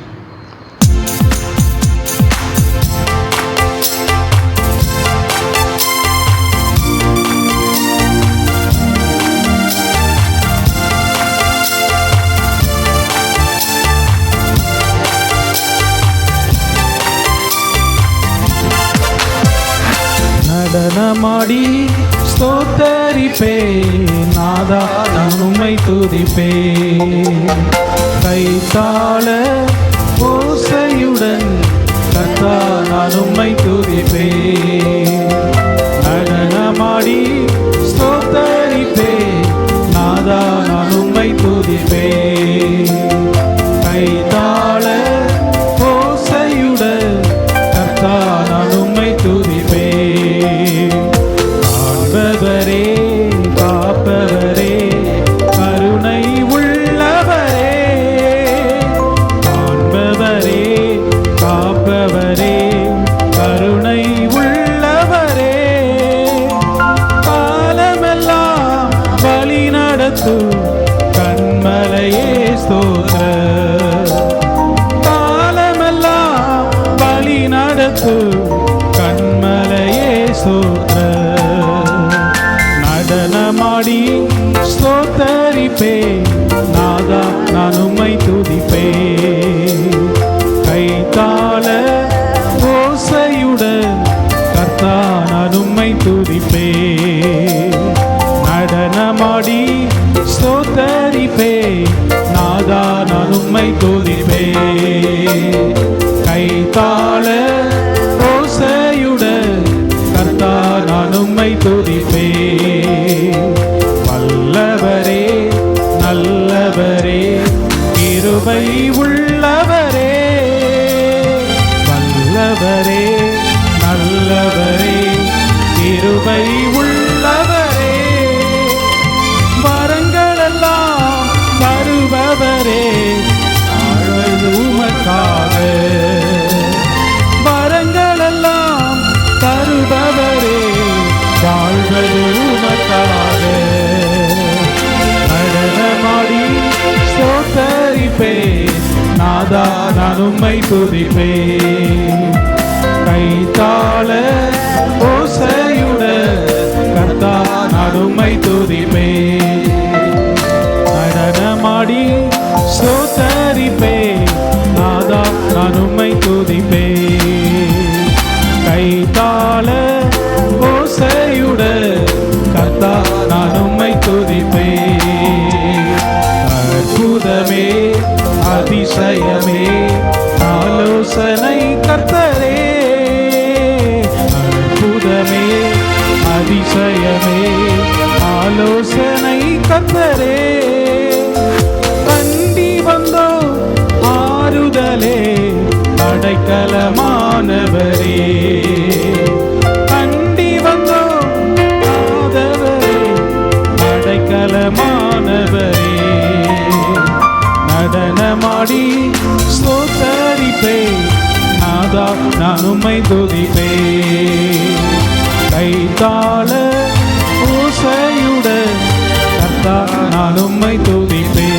நடனமாடி ஸ்தோத்தரிப்பேன் நாதா, நான் உம்மை துதிப்பேன். கைத்தாள ஓசையுடன் கர்த்தா, நான் உம்மை துதிப்பேன். நடனமாடி ஸ்தோத்தரிப்பேன் நாதா, நான் உம்மை துதிப்பேன். கைத்தாள ஓசையுடன் கர்த்தா, நான் உம்மை துதிப்பேன். காண்பவரே காப்பவரே, கருணை உள்ளவரே. காண்பவரே காப்பவரே, கருணை உள்ளவரே. ஸ்தோத்திர. நடனமாடி ஸ்தோத்தரிப்பே நாதா நான் உம்மை துதிப்பே. கைத்தாள ஓசையுடன் கர்த்தா நான் உம்மை துதிப்பே. நடனமாடி ஸ்தோத்தரிப்பே நாதா நான் உம்மை துதிப்பே. கைத்தாள ஓசையுடன் கர்த்தா நான் உம்மை துதிப்பே. வல்லவரே நல்லவரே கிருபை உள்ளவரே. வல்லவரே நல்லவரே கிருபை உள்ளவரே. வரங்களெல்லாம் தருபவரே ஆழ்வது உமக்காக. வரங்களெல்லாம் தருபவரே வாழ்வது உமக்காக. நடனமாடி ஸ்தோத்தரிப்பே நாதா நான் உம்மை துதிப்பே. கைத்தாள ஓசையுடன் கர்த்தா நான் உம்மை துதிப்பே. நடனமாடி ஸ்தோத்தரிப்பே நாதா நான் உம்மை துதிப்பே. கைத்தாள ஓசையுடன் கர்த்தா நான் உம்மை துதிப்பே. அற்புதமே அதிசயமே ஆலோசனை கர்த்தரே. அற்புதமே அதிசயமே ஆலோசனை கர்த்தரே. கண்டி வந்தோ ஆறுதலே அடைக்கலமானவரே. கண்டி வந்தோ ஆதவரே அடைக்கலமானவரே. நடனமாடி ஸ்தோத்தரிப்பே நாதா நான் உம்மை துதிப்பே. கைத்தாள ஓசையுடன் கர்த்தா நான் உம்மை துதிப்பே.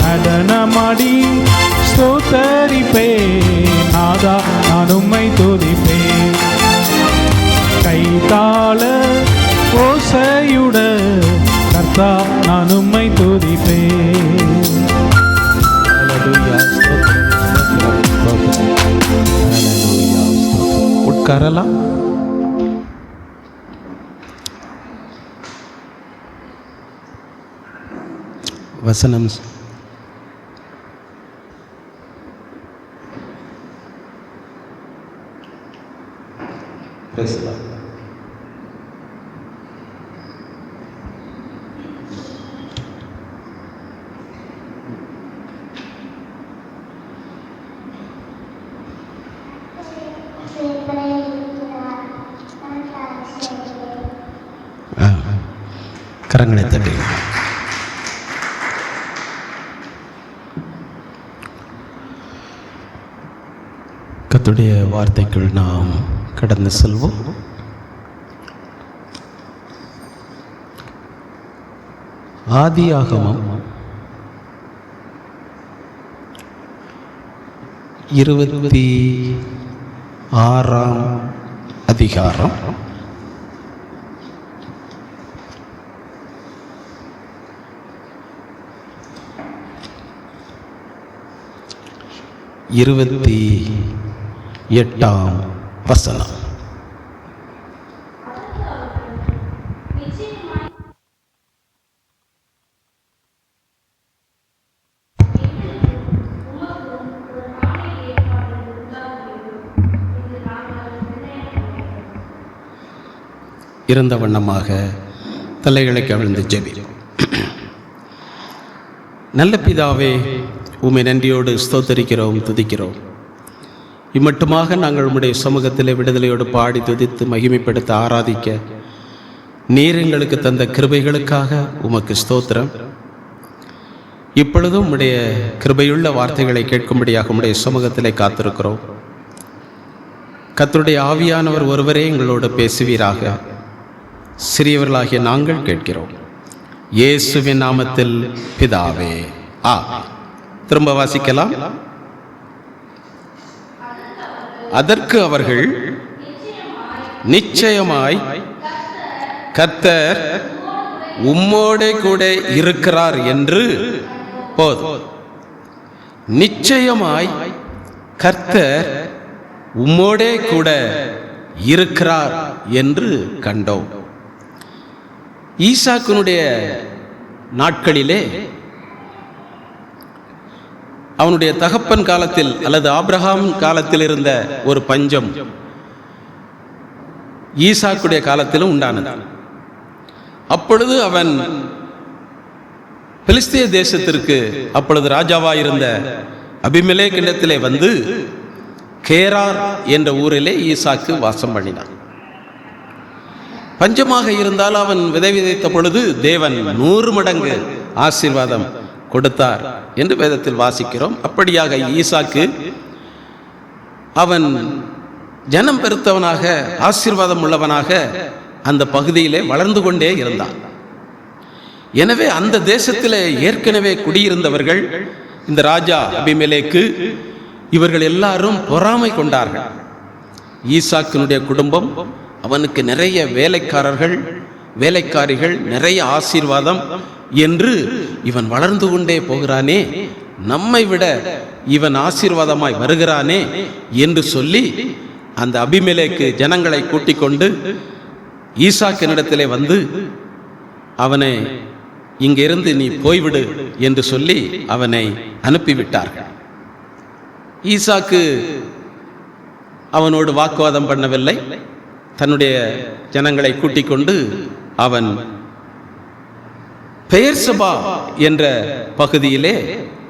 நடனமாடி ஸ்தோத்தரிப்பே நாதா நான் உம்மை துதிப்பே. கைத்தாள ஓசையுடன் கர்த்தா நான் உம்மை துதிப்பே. உட்காரலாம். வசனம் பேசலாம். கரங்களை தட்டி கர்த்தருடைய வார்த்தைக்குள் நாம் கடந்து செல்வோம். ஆதியாகமம் 26ஆம் அதிகாரம் 28ஆம் வசனம். இருந்த வண்ணமாக தலைகளை கவிழ்ந்து ஜெபி. நல்ல பிதாவே, உம்மை நன்றியோடு ஸ்தோத்தரிக்கிறோம், துதிக்கிறோம். இம்மட்டுமாக நாங்கள் உம்முடைய சமூகத்திலே விடுதலையோடு பாடி துதித்து மகிமைப்படுத்த ஆராதிக்க நீர் எங்களுக்கு தந்த கிருபைகளுக்காக உமக்கு ஸ்தோத்திரம். இப்பொழுதும் உம்முடைய கிருபையுள்ள வார்த்தைகளை கேட்கும்படியாக உம்முடைய சமூகத்திலே காத்திருக்கிறோம். கர்த்தருடைய ஆவியானவர் ஒருவரே எங்களோடு பேசுவீராக. சிறியவர்களாகிய நாங்கள் கேட்கிறோம். இயேசுவின் நாமத்தில் பிதாவே, திரும்ப வாசிக்கலாம். அதற்கு அவர்கள் நிச்சயமாய் கர்த்தர் உம்மோடே கூட இருக்கிறார் என்று போதும். நிச்சயமாய் கர்த்தர் உம்மோடே கூட இருக்கிறார் என்று கண்டோம். ஈசாக்கினுடைய நாட்களிலே அவனுடைய தகப்பன் காலத்தில் அல்லது ஆபிரகாம் காலத்தில் இருந்த ஒரு பஞ்சம் ஈசாக்குடைய காலத்திலும் உண்டானது. அப்பொழுது அவன் பெலிஸ்திய தேசத்திற்கு அப்பொழுது ராஜாவாயிருந்த அபிமெலேக்கிடத்திலே வந்து கேரார் என்ற ஊரிலே ஈசாக்கு வாசம் பண்ணினான். பஞ்சமாக இருந்தால் அவன் விதை விதைத்த பொழுது தேவன் 100 மடங்கு ஆசீர்வாதம் கொடுத்தார் என்று வேதத்தில் வாசிக்கிறோம். அப்படியாக ஈசாக்கு அவன் ஜனம் பெருத்தவனாக ஆசீர்வாதம் உள்ளவனாக அந்த பகுதியிலே வளர்ந்து கொண்டே இருந்தான். எனவே அந்த தேசத்திலே ஏற்கனவே குடியிருந்தவர்கள், இந்த ராஜா அபிமெலேக்கு, இவர்கள் எல்லாரும் பொறாமை கொண்டார்கள். ஈசாக்கினுடைய குடும்பம், அவனுக்கு நிறைய வேலைக்காரர்கள் வேலைக்காரிகள், நிறைய ஆசீர்வாதம் என்று இவன் வளர்ந்து கொண்டே போகிறானே, நம்மை விட இவன் ஆசீர்வாதமாய் வருகிறானே என்று சொல்லி அந்த அபிமெலேக்கு ஜனங்களை கூட்டிக் கொண்டு ஈசாக்கினிடத்திலே வந்து அவனை இங்கிருந்து நீ போய்விடு என்று சொல்லி அவனை அனுப்பிவிட்டார்கள். ஈசாக்கு அவனோடு வாக்குவாதம் பண்ணவில்லை. தன்னுடைய ஜனங்களை கூட்டிக் கொண்டு அவன் பெயர்சபா என்ற பகுதியிலே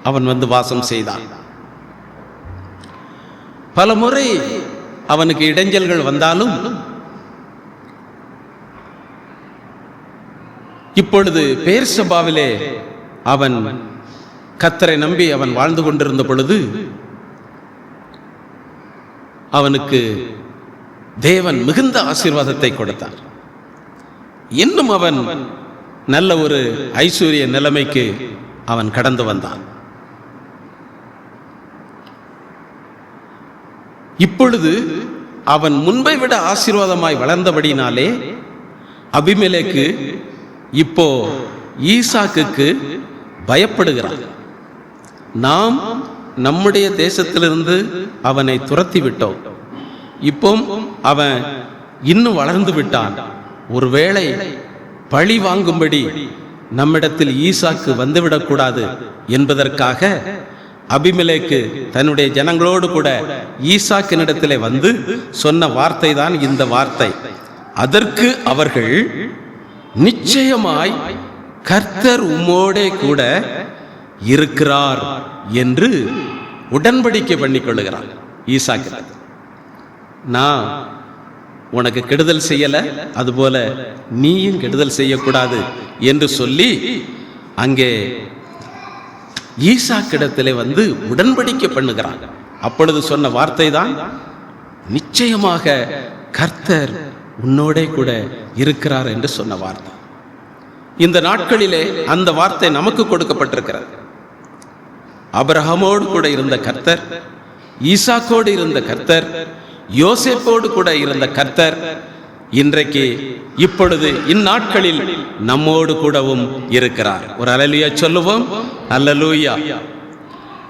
அவன் வந்து வாசம் செய்தான். பல முறை அவனுக்கு இடைஞ்சல்கள் வந்தாலும் இப்பொழுது பெயர்சபாவிலே அவன் கர்த்தரை நம்பி அவன் வாழ்ந்து கொண்டிருந்த பொழுது அவனுக்கு தேவன் மிகுந்த ஆசீர்வாதத்தை கொடுத்தார். இன்னும் அவன் நல்ல ஒரு ஐஸ்வர்ய நிலைமைக்கு அவன் கடந்து வந்தான். இப்பொழுது அவன் முன்பை விட ஆசீர்வாதமாய் வளர்ந்தபடினாலே அபிமெலேக்கு இப்போ ஈசாக்குக்கு பயப்படுகிறான். நாம் நம்முடைய தேசத்திலிருந்து அவனை துரத்தி விட்டோம். இப்போ அவன் இன்னும் வளர்ந்து விட்டான். ஒருவேளை பழி வாங்கும்படி நம்மிடத்தில் ஈசாக்கு வந்துவிடக்கூடாது என்பதற்காக அபிமெலேக்கு தன்னுடைய ஜனங்களோடு கூட ஈசாக்கினிடத்திலே வந்து சொன்ன வார்த்தை தான் இந்த வார்த்தை. அதற்கு அவர்கள், நிச்சயமாய் கர்த்தர் உம்மோடே கூட இருக்கிறார் என்று உடன்படிக்கை பண்ணி கொள்ளுகிறார் ஈசாக்கு. நான் உனக்கு கெடுதல் செய்யல, அதுபோல நீயும் கெடுதல் செய்யக்கூடாது என்று சொல்லி அங்கே ஈசாக்கிடத்திலே வந்து உடன்படிக்கை பண்ணுகிறான். அப்பொழுது சொன்ன வார்த்தை தான், நிச்சயமாக கர்த்தர் உன்னோடே கூட இருக்கிறார் என்று சொன்ன வார்த்தை. இந்த நாட்களிலே அந்த வார்த்தை நமக்கு கொடுக்கப்பட்டிருக்கிறது. ஆபிரகாமோடு கூட இருந்த கர்த்தர், ஈசாக்கோடு இருந்த கர்த்தர், யோசேப்போடு கூட இருந்த கர்த்தர் இன்றைக்கு இப்பொழுது இந்நாட்களில் நம்மோடு கூடவும் இருக்கிறார். ஒரு அல்லேலூயா சொல்லுவோம். அல்லேலூயா.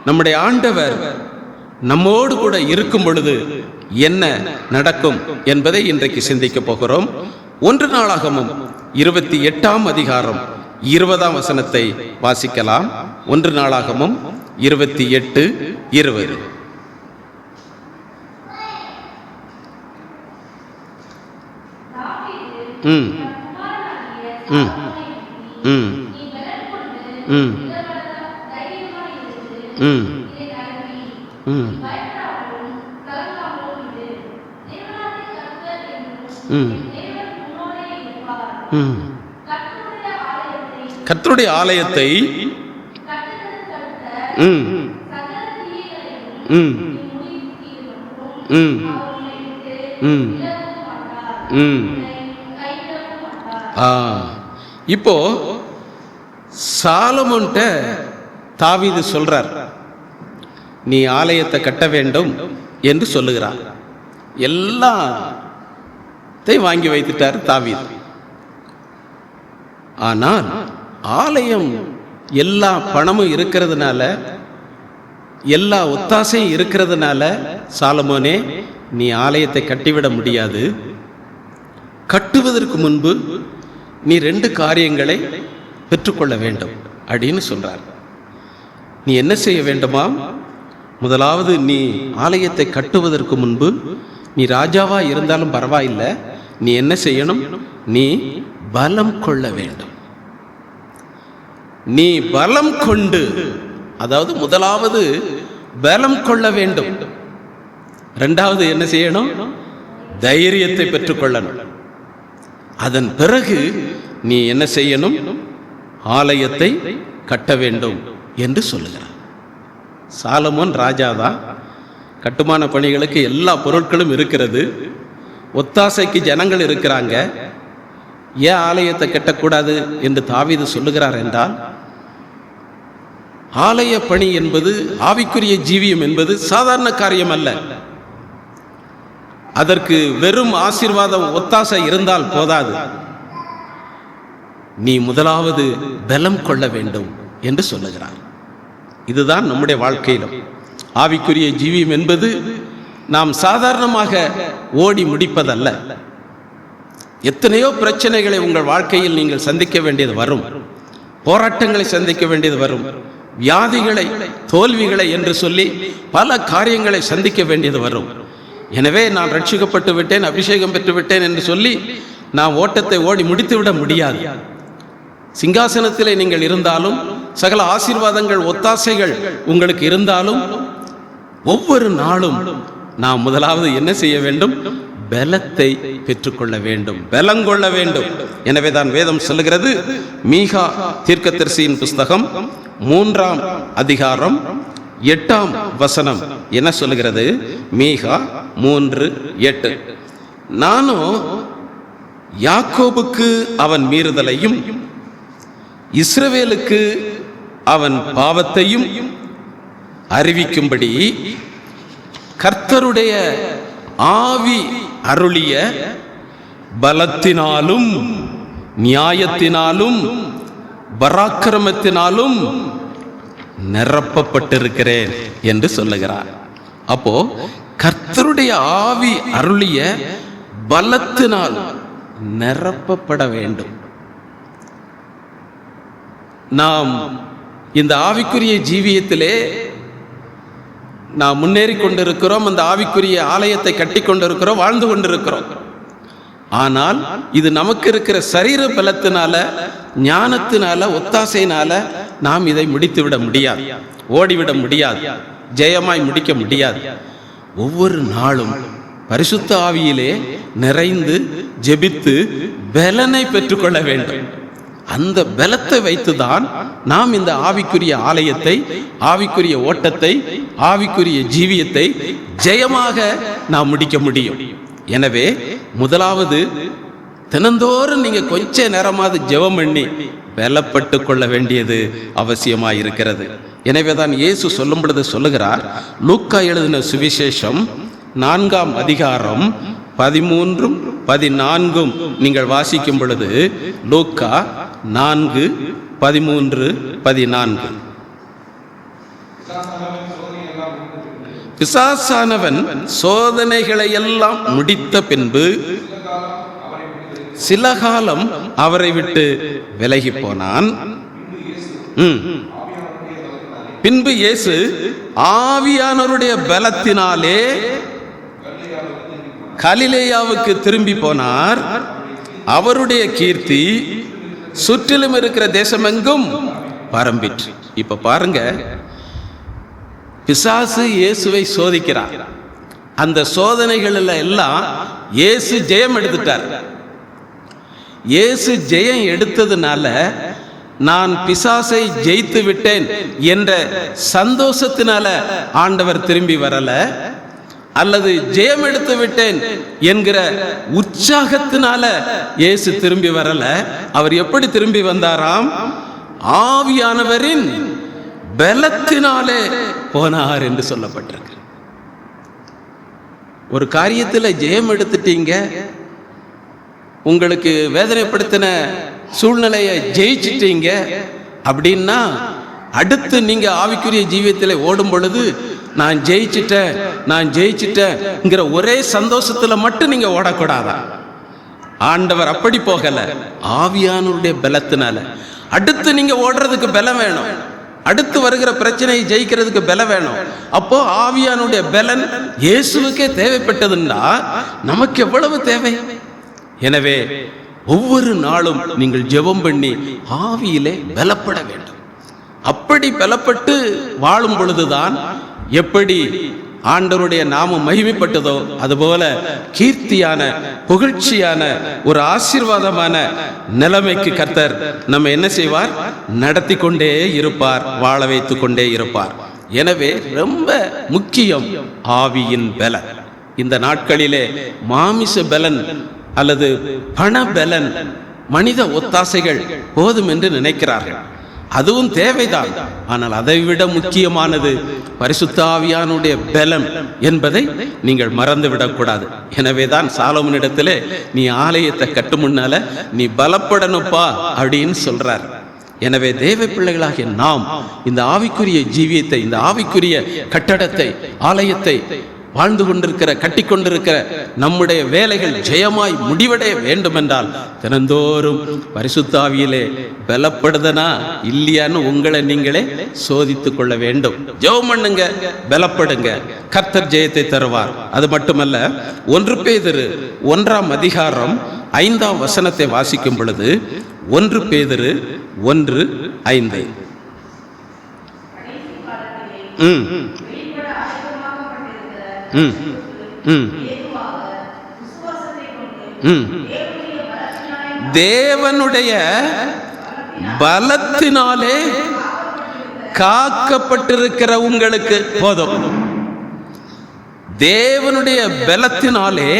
நம்முடைய ஆண்டவர் நம்மோடு கூட இருக்கும் பொழுது என்ன நடக்கும் என்பதை இன்றைக்கு சிந்திக்க போகிறோம். 1 நாளாகமம் 28ஆம் அதிகாரம் 20ஆம் வசனத்தை வாசிக்கலாம். 1 நாளாகமம் 28:20. கர்த்தருடைய ஆலயத்தை இப்போ சாலமோன்ட்ட தாவீது சொல்றார், நீ ஆலயத்தை கட்ட வேண்டும் என்று சொல்லுகிறார். எல்லாம் வாங்கி வைத்துட்டார் தாவீது. ஆனால் ஆலயம் எல்லா பணமும் இருக்கிறதுனால, எல்லா ஒத்தாசையும் இருக்கிறதுனால, சாலமோனே நீ ஆலயத்தை கட்டிவிட முடியாது. கட்டுவதற்கு முன்பு நீ 2 காரியங்களை பெற்றுக்கொள்ள வேண்டும் அப்படின்னு சொல்றார். நீ என்ன செய்ய வேண்டுமா? முதலாவது, நீ ஆலயத்தை கட்டுவதற்கு முன்பு நீ ராஜாவா இருந்தாலும் பரவாயில்லை, நீ என்ன செய்யணும்? நீ பலம் கொள்ள வேண்டும். நீ பலம் கொண்டு, அதாவது முதலாவது பலம் கொள்ள வேண்டும். 2வது என்ன செய்யணும்? தைரியத்தை பெற்றுக்கொள்ளணும். அதன் பிறகு நீ என்ன செய்யணும்? ஆலயத்தை கட்ட வேண்டும் என்று சொல்லுகிறார். சாலமோன் ராஜாதான், கட்டுமான பணிகளுக்கு எல்லா பொருட்களும் இருக்கிறது, ஒத்தாசைக்கு ஜனங்கள் இருக்கிறாங்க. ஏன் ஆலயத்தை கட்டக்கூடாது என்று தாவீது சொல்லுகிறார் என்றால், ஆலய பணி என்பது, ஆவிக்குரிய ஜீவியம் என்பது சாதாரண காரியம் அல்ல. அதற்கு வெறும் ஆசீர்வாதம் ஒத்தாசை இருந்தால் போதாது. நீ முதலாவது பலம் கொள்ள வேண்டும் என்று சொல்லுகிறார். இதுதான் நம்முடைய வாழ்க்கையிலும் ஆவிக்குரிய ஜீவியம் என்பது நாம் சாதாரணமாக ஓடி முடிப்பதல்ல. எத்தனையோ பிரச்சனைகளை உங்கள் வாழ்க்கையில் நீங்கள் சந்திக்க வேண்டியது வரும், போராட்டங்களை சந்திக்க வேண்டியது வரும், வியாதிகளை, தோல்விகளை என்று சொல்லி பல காரியங்களை சந்திக்க வேண்டியது வரும். எனவே நான் ரட்சிக்கப்பட்டு விட்டேன், அபிஷேகம் பெற்று விட்டேன் என்று சொல்லி நான் ஓட்டத்தை ஓடி முடித்துவிட முடியாது. சிங்காசனத்திலே நீங்கள் இருந்தாலும், சகல ஆசீர்வாதங்கள், ஒத்தாசைகள் உங்களுக்கு இருந்தாலும், ஒவ்வொரு நாளும் நாம் முதலாவது என்ன செய்ய வேண்டும்? பலத்தை பெற்றுக்கொள்ள வேண்டும், பலம் கொள்ள வேண்டும். எனவே தான் வேதம் சொல்லுகிறது, மீகா தீர்க்கதரிசியின் புஸ்தகம் 3ஆம் அதிகாரம் 8ஆம் வசனம் என்ன சொல்லுகிறது? மீகா 3:8, நானும் யாக்கோபுக்கு அவன் மீறுதலையும் இஸ்ரவேலுக்கு அவன் பாவத்தையும் அறிவிக்கும்படி கர்த்தருடைய ஆவி அருளிய பலத்தினாலும் நியாயத்தினாலும் பராக்கிரமத்தினாலும் நிரப்பப்பட்டிருக்கிறேன் என்று சொல்லுகிறார். அப்போ கர்த்தருடைய ஆவி அருளிய பலத்தினால் நிரப்பப்பட வேண்டும். நாம் இந்த ஆவிக்குரிய ஜீவியத்திலே நாம் முன்னேறி கொண்டிருக்கிறோம், அந்த ஆவிக்குரிய ஆலயத்தை கட்டி கொண்டிருக்கிறோம், வாழ்ந்து கொண்டிருக்கிறோம். ஆனால் இது நமக்கு இருக்கிற சரீர பலத்தினால, ஞானத்தினால, ஒத்தாசையினால நாம் இதை முடித்து விட முடியாது, ஓடிவிட முடியாது, ஜெயமாய் முடிக்க முடியாது. ஒவ்வொரு நாளும் பரிசுத்த ஆவியிலே நிறைந்து ஜெபித்து பலனை பெற்றுக்கொள்ள வேண்டும். அந்த பலத்தை வைத்துதான் நாம் இந்த ஆவிக்குரிய ஆலயத்தை, ஆவிக்குரிய ஓட்டத்தை, ஆவிக்குரிய ஜீவியத்தை ஜெயமாக நாம் முடிக்க முடியும். எனவே முதலாவது, தினந்தோறும் நீங்க கொஞ்ச நேரமாவது ஜெபம் பண்ணி பலப்பட்டு கொள்ள வேண்டியது அவசியமாயிருக்கிறது. எனவே தான் இயேசு சொல்லும் பொழுது சொல்லுகிறார், லூக்கா எழுதின சுவிசேஷம் 4ஆம் அதிகாரம் 13-14 நீங்கள் வாசிக்கும் பொழுது, லூக்கா 4:13-14, பிசாசானவன் சோதனைகளை எல்லாம் முடித்த பின்பு சில காலம் அவரை விட்டு விலகி போனான். பின்பு இயேசு ஆவியானவருடைய பலத்தினாலே கலிலேயாவுக்கு திரும்பி போனார். அவருடைய கீர்த்தி சுற்றிலும் இருக்கிற தேசமெங்கும் பரம்பிற்று. இப்ப பாருங்க, பிசாசு இயேசுவை சோதிக்கிறார். அந்த சோதனைகள் எல்லாம் இயேசு ஜெயம் எடுத்துட்டார். இயேசு ஜெயம் எடுத்ததுனால நான் பிசாசை ஜெயித்து விட்டேன் என்ற சந்தோஷத்தினால ஆண்டவர் திரும்பி வரல, அல்லது ஜெயம் எடுத்து விட்டேன் என்கிற உற்சாகத்தினால இயேசு திரும்பி வரல. அவர் எப்படி திரும்பி வந்தாராம்? ஆவியானவரின் பலத்தினாலே போனார் என்று சொல்லப்பட்டிருக்கு. ஒரு காரியத்தில் ஜெயம் எடுத்துட்டீங்க, உங்களுக்கு வேதனைப்படுத்தின சூழ்நிலையை ஜெயிச்சிட்டீங்க அப்படின்னா அடுத்து நீங்க ஆவிக்குரிய ஜீவியத்தில் ஓடும் பொழுது நான் ஜெயிச்சிட்டேங்கிற ஒரே சந்தோஷத்துல மட்டும் நீங்க ஓடக்கூடாதா? ஆண்டவர் அப்படி போகல, ஆவியானவருடைய பலத்தினால. அடுத்து நீங்க ஓடுறதுக்கு பலம் வேணும், அடுத்து வருகிற பிரச்சனையை ஜெயிக்கிறதுக்கு பலம் வேணும். அப்போ ஆவியானுடைய பலன் இயேசுவுக்கே தேவைப்பட்டதுன்னா நமக்கு எவ்வளவு தேவை? எனவே ஒவ்வொரு நாளும் நீங்கள் ஜெபம் பண்ணி ஆவியிலே பலப்பட வேண்டும். அப்படி பலப்பட்டு வாழும் பொழுதுதான் எப்படி ஆண்டவருடைய நாமம் மகிமைப்பட்டதோ அதுபோல கீர்த்தியான புகழ்ச்சியான ஒரு ஆசீர்வாதமான நிலைமைக்கு கர்த்தர் நம்ம என்ன செய்வார்? நடத்தி கொண்டே இருப்பார், வாழ வைத்து கொண்டே இருப்பார். எனவே ரொம்ப முக்கியம் ஆவியின் பலன். இந்த நாட்களிலே மாமிச பலன் அல்லது பண பலன், மனித ஒத்தாசைகள் போதும் என்று நினைக்கிறார்கள். அதுவும் தேவைதான். ஆனால் அதைவிட முக்கியமானது பரிசுத்த ஆவியானுடைய பலம் என்பதை நீங்கள் மறந்து விடக்கூடாது. எனவேதான் சாலோமோனிடத்திலே நீ ஆலயத்தை கட்டும் முன்னால நீ பலப்படணுப்பா அப்படின்னு சொல்றார். எனவே தேவ பிள்ளைகளாகிய நாம் இந்த ஆவிக்குரிய ஜீவியத்தை, இந்த ஆவிக்குரிய கட்டடத்தை, ஆலயத்தை வாழ்ந்து கொண்டிருக்கிற, கட்டி கொண்டிருக்கிற நம்முடைய வேலைகள் ஜெயமாய் முடிவடைய வேண்டும் என்றால் தினந்தோறும் பரிசுத்த ஆவியிலே பலப்படுதனா இல்லையான்னு உங்களை நீங்களே சோதித்துக் கொள்ள வேண்டும். ஜெபம் பண்ணுங்க, பலப்படுங்க, கர்த்தர் ஜெயத்தை தருவார். அது மட்டுமல்ல, 1 பேதுரு 1ஆம் அதிகாரம் 5ஆம் வசனத்தை வாசிக்கும் பொழுது 1 பேதுரு 1:5 தேவனுடைய பலத்தினாலே காக்கப்பட்டிருக்கிற உங்களுக்கு போதும். தேவனுடைய பலத்தினாலே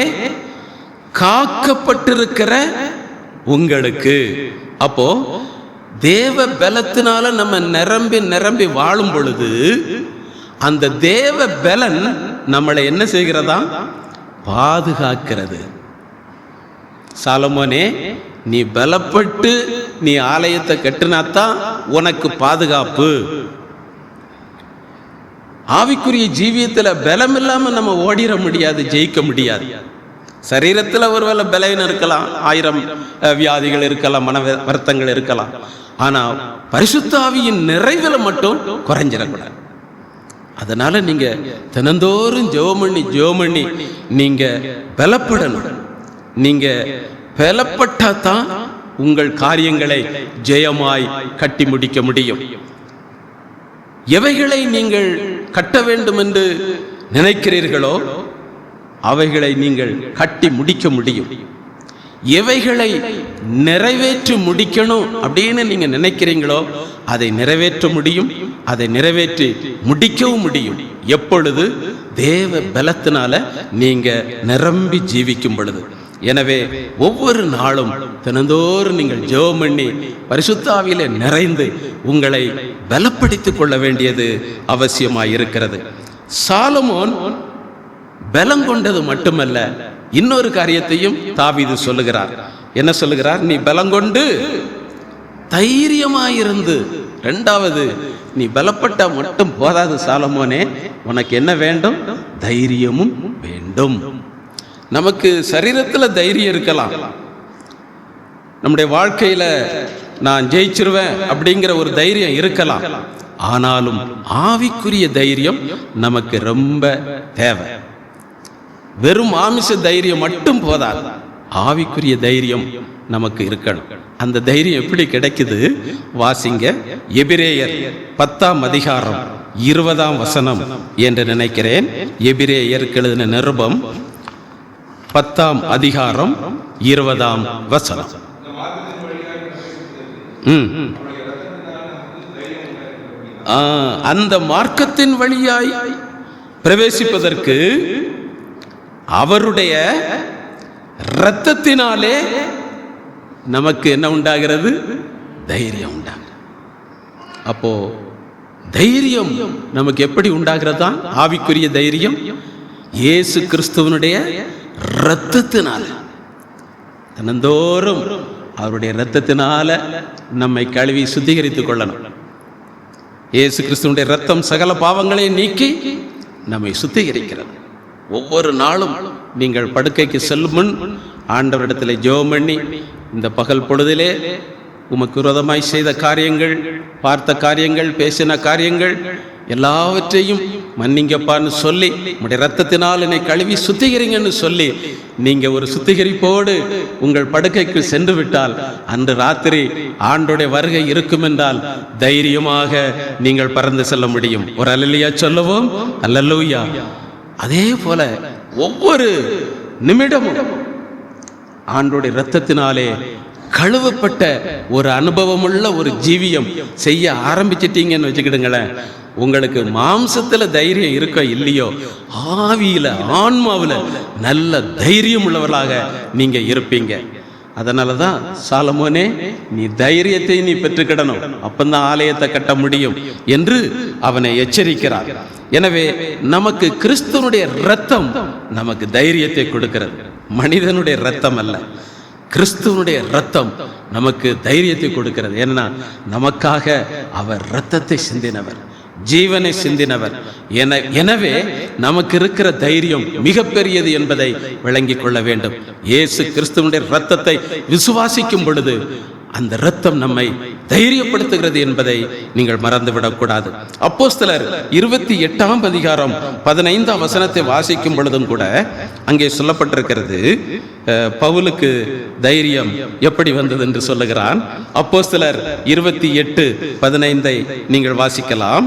காக்கப்பட்டிருக்கிற உங்களுக்கு. அப்போ தேவ பலத்தினால நம்ம நிரம்பி வாழும் பொழுது அந்த தேவ பலன் நம்மளை என்ன செய்கிறதா? பாதுகாக்கிறது. சாலமோனே, நீ பலப்பட்டு நீ ஆலயத்தை கட்டினாத்தான் உனக்கு பாதுகாப்பு. ஆவிக்குரிய ஜீவியத்தில் பலம் இல்லாம நம்ம ஓடிட முடியாது, ஜெயிக்க முடியாது. சரீரத்தில் ஒருவேளை பலவீனம் இருக்கலாம், 1000 வியாதிகள் இருக்கலாம், மன வருத்தங்கள் இருக்கலாம். ஆனா பரிசுத்த ஆவியின் நிறைவில் மட்டும் குறைஞ்சிடக்கூடாது. அதனால நீங்க தினந்தோறும் ஜெபம் பண்ணி நீங்க பலப்படணும். நீங்க பலப்பட்டாதான் உங்கள் காரியங்களை ஜெயமாய் கட்டி முடிக்க முடியும். எவைகளை நீங்கள் கட்ட வேண்டும் என்று நினைக்கிறீர்களோ அவைகளை நீங்கள் கட்டி முடிக்க முடியும். எவைகளை நிறைவேற்றி முடிக்கணும் அப்படின்னு நீங்க நினைக்கிறீங்களோ அதை நிறைவேற்ற முடியும், அதை நிறைவேற்றி முடிக்கவும் முடியும். எப்பொழுது? தேவ பலத்தினால நீங்க நிரம்பி ஜீவிக்கும் பொழுது. எனவே ஒவ்வொரு நாளும் தினந்தோறும் நீங்கள் ஜெபம் பண்ணி பரிசுத்த ஆவியிலே நிறைந்து உங்களை பலப்படுத்திக் கொள்ள வேண்டியது அவசியமாயிருக்கிறது. சாலமோன் பலம் கொண்டது மட்டுமல்ல, இன்னொரு காரியத்தையும் தாவீது சொல்லுகிறார். என்ன சொல்லுகிறார்? நீ பலங்கொண்டு தைரியமாயிருந்து. 2வது, நீ பலப்பட்ட மட்டும் போதாது சாலமோனே, உனக்கு என்ன வேண்டும்? தைரியமும் வேண்டும். நமக்கு சரீரத்தில் தைரியம் இருக்கலாம், நம்முடைய வாழ்க்கையில நான் ஜெயிச்சிருவேன் அப்படிங்கிற ஒரு தைரியம் இருக்கலாம். ஆனாலும் ஆவிக்குரிய தைரியம் நமக்கு ரொம்ப தேவை. வெறும் மாமிச தைரியம் மட்டும் போதாது, ஆவிக்குரிய தைரியம் நமக்கு இருக்கணும். அந்த தைரியம் எப்படி கிடைக்குது? வாசிங்க. எபிரேயர் 10ஆம் அதிகாரம் 20ஆம் வசனம் என்று நினைக்கிறேன். எபிரேயருக்கு எழுதின நிருபம் 10ஆம் அதிகாரம் 20ஆம் வசனம். அந்த மார்க்கத்தின் வழியாய் பிரவேசிப்பதற்கு அவருடைய இரத்தத்தினாலே நமக்கு என்ன உண்டாகிறது? தைரியம் உண்டாகிறது. அப்போ தைரியம் நமக்கு எப்படி உண்டாகிறதா? ஆவிக்குரிய தைரியம் இயேசு கிறிஸ்துவனுடைய இரத்தத்தினால. தினந்தோறும் அவருடைய இரத்தத்தினால நம்மை கழுவி சுத்திகரித்துக் கொள்ளணும். இயேசு கிறிஸ்துவினுடைய இரத்தம் சகல பாவங்களை நீக்கி நம்மை சுத்திகரிக்கிறது. ஒவ்வொரு நாளும் நீங்கள் படுக்கைக்கு செல்லும் முன் ஆண்டவரிடத்தில் ஜெபம் பண்ணி, இந்த பகல் பொழுதிலே உமக்கு விரோதமாய் செய்த காரியங்கள், பார்த்த காரியங்கள், பேசின காரியங்கள் எல்லாவற்றையும் மன்னிங்கப்பான்னு சொல்லி, உங்களுடைய இரத்தத்தினால் என்னை கழுவி சுத்திகரிங்கன்னு சொல்லி நீங்கள் ஒரு சுத்திகரிப்போடு உங்கள் படுக்கைக்கு சென்று விட்டால், அன்று ராத்திரி ஆண்டோடைய வருகை இருக்கும் என்றால் தைரியமாக நீங்கள் பறந்து செல்ல முடியும். ஒரு அல்லேலூயா சொல்லுவோம். அல்லேலூயா. அதே போல ஒவ்வொரு நிமிடமும் ஆண்டோடைய இரத்தத்தினாலே கழுவப்பட்ட ஒரு அனுபவமுள்ள ஒரு ஜீவியம் செய்ய ஆரம்பிச்சிட்டீங்கன்னு வச்சுக்கிடுங்களேன், உங்களுக்கு மாம்சத்தில் தைரியம் இருக்க இல்லையோ, ஆவியில் ஆன்மாவில் நல்ல தைரியம் உள்ளவர்களாக நீங்க இருப்பீங்க. அதனால தான் சாலமோனே, நீ தைரியத்தை நீ பெற்றுக்கிடணும், அப்பந்தான் ஆலயத்தை கட்ட முடியும் என்று அவனை எச்சரிக்கிறார். எனவே நமக்கு கிறிஸ்துவனுடைய இரத்தம் நமக்கு தைரியத்தை கொடுக்கிறது. மனிதனுடைய இரத்தம் அல்ல, கிறிஸ்துவனுடைய இரத்தம் நமக்கு தைரியத்தை கொடுக்கிறது. ஏன்னா நமக்காக அவர் இரத்தத்தை சிந்தினவர், ஜீவனை சிந்தினவர். எனவே நமக்கு இருக்கிற தைரியம் மிகப்பெரியது என்பதை விளங்கிக் கொள்ள வேண்டும். இயேசு கிறிஸ்துவனுடைய இரத்தத்தை விசுவாசிக்கும் பொழுது அந்த இரத்தம் நம்மை தைரியப்படுத்துகிறது என்பதை நீங்கள் மறந்துவிடக்கூடாது. அப்போஸ்தலர் 28ஆம் அதிகாரம் 15ஆம் வசனத்தை வாசிக்கும் பொழுதும் கூட அங்கே சொல்லப்பட்டிருக்கிறது, பவுலுக்கு தைரியம் எப்படி வந்தது என்று சொல்லுகிறான். அப்போஸ்தலர் 28:15 நீங்கள் வாசிக்கலாம்.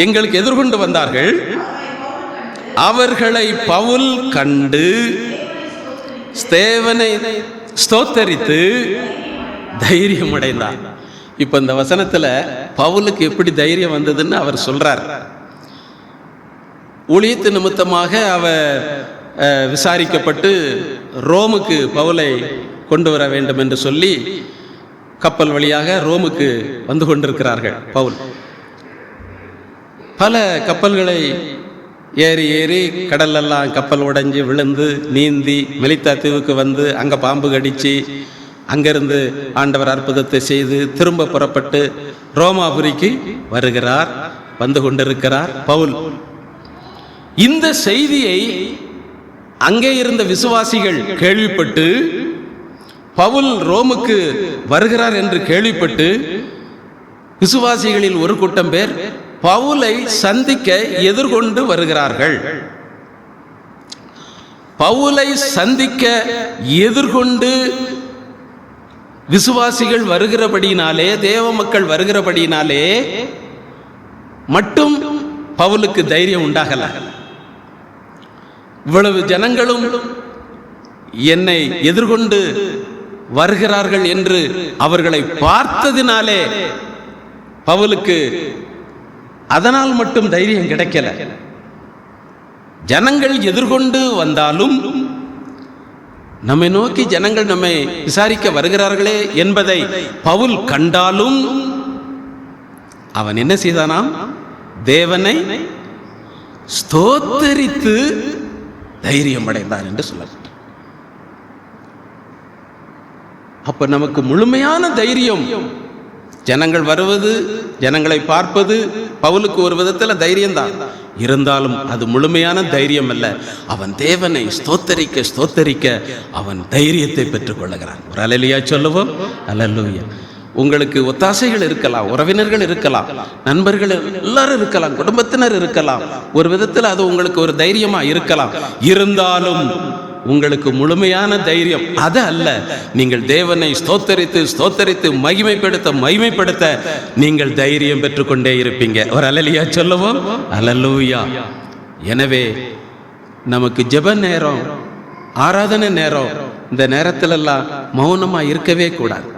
எங்களுக்கு எதிர்கொண்டு வந்தார்கள், அவர்களை பவுல் கண்டு ஸ்தேவனை ஸ்தோத்தரித்து தைரியம் அடைந்தார். இப்ப இந்த வசனத்துல பவுலுக்கு எப்படி தைரியம் வந்ததுன்னு அவர் சொல்றார். ஊழியத்து நிமித்தமாக அவர் விசாரிக்கப்பட்டு ரோமுக்கு பவுலை கொண்டு வர வேண்டும் என்று சொல்லி கப்பல் வழியாக ரோமுக்கு வந்து கொண்டிருக்கிறார்கள். பவுல் பல கப்பல்களை ஏறி ஏறி கடலெல்லாம் கப்பல் உடைஞ்சி விழுந்து நீந்தி மெலித்தா தீவுக்கு வந்து அங்கே பாம்பு கடிச்சு அங்கிருந்து ஆண்டவர் அற்புதத்தை செய்து திரும்ப புறப்பட்டு ரோமாபுரிக்கு வருகிறார், வந்து கொண்டிருக்கிறார் பவுல். இந்த செய்தியை அங்கே இருந்த விசுவாசிகள் கேள்விப்பட்டு, பவுல் ரோமுக்கு வருகிறார் என்று கேள்விப்பட்டு விசுவாசிகளில் ஒரு கூட்டம் பேர் பவுலை சந்திக்க எதிர்கொண்டு வருகிறார்கள். பவுலை சந்திக்க எதிர்கொண்டு விசுவாசிகள் வருகிறபடினாலே, தேவ மக்கள் வருகிறபடினாலே மட்டும் பவுலுக்கு தைரியம் உண்டாகல. இவ்வளவு ஜனங்களும் என்னை எதிர்கொண்டு வருகிறார்கள் என்று அவர்களை பார்த்ததினாலே பவுலுக்கு அதனால் மட்டும் தைரியம் கிடைக்கல. ஜனங்கள் எதிர்கொண்டு வந்தாலும் நம்மை நோக்கி ஜனங்கள் நம்மை விசாரிக்க வருகிறார்களே என்பதை பவுல் கண்டாலும் அவன் என்ன செய்தானாம்? தேவனை ஸ்தோத்தரித்து தைரியம் அடைந்தான் என்று சொல்லப்பட்ட. அப்ப நமக்கு முழுமையான தைரியம், ஜனங்கள் வருவது, ஜனங்களை பார்ப்பது பவுலுக்கு ஒரு விதத்தில் தைரியம்தான். இருந்தாலும் அது முழுமையான தைரியம் அல்ல. அவன் தேவனை ஸ்தோத்தரிக்க ஸ்தோத்தரிக்க அவன் தைரியத்தை பெற்றுக் கொள்ளுகிறான். ஒரு அல்லேலூயா சொல்லுவோம். அல்லேலூயா. உங்களுக்கு ஒத்தாசைகள் இருக்கலாம், உறவினர்கள் இருக்கலாம், நண்பர்கள் எல்லாரும் இருக்கலாம், குடும்பத்தினர் இருக்கலாம். ஒரு விதத்தில் அது உங்களுக்கு ஒரு தைரியமா இருக்கலாம். இருந்தாலும் உங்களுக்கு முழுமையான தைரியம் அது அல்ல. நீங்கள் தேவனை ஸ்தோத்தரித்து ஸ்தோத்தரித்து மகிமைப்படுத்த நீங்கள் தைரியம் பெற்றுக்கொண்டே இருப்பீங்க. ஒரு அல்லேலூயா சொல்லுவோம். அல்லேலூயா. எனவே நமக்கு ஜெப நேரம், ஆராதனை நேரம், இந்த நேரத்திலெல்லாம் மௌனமா இருக்கவே கூடாது.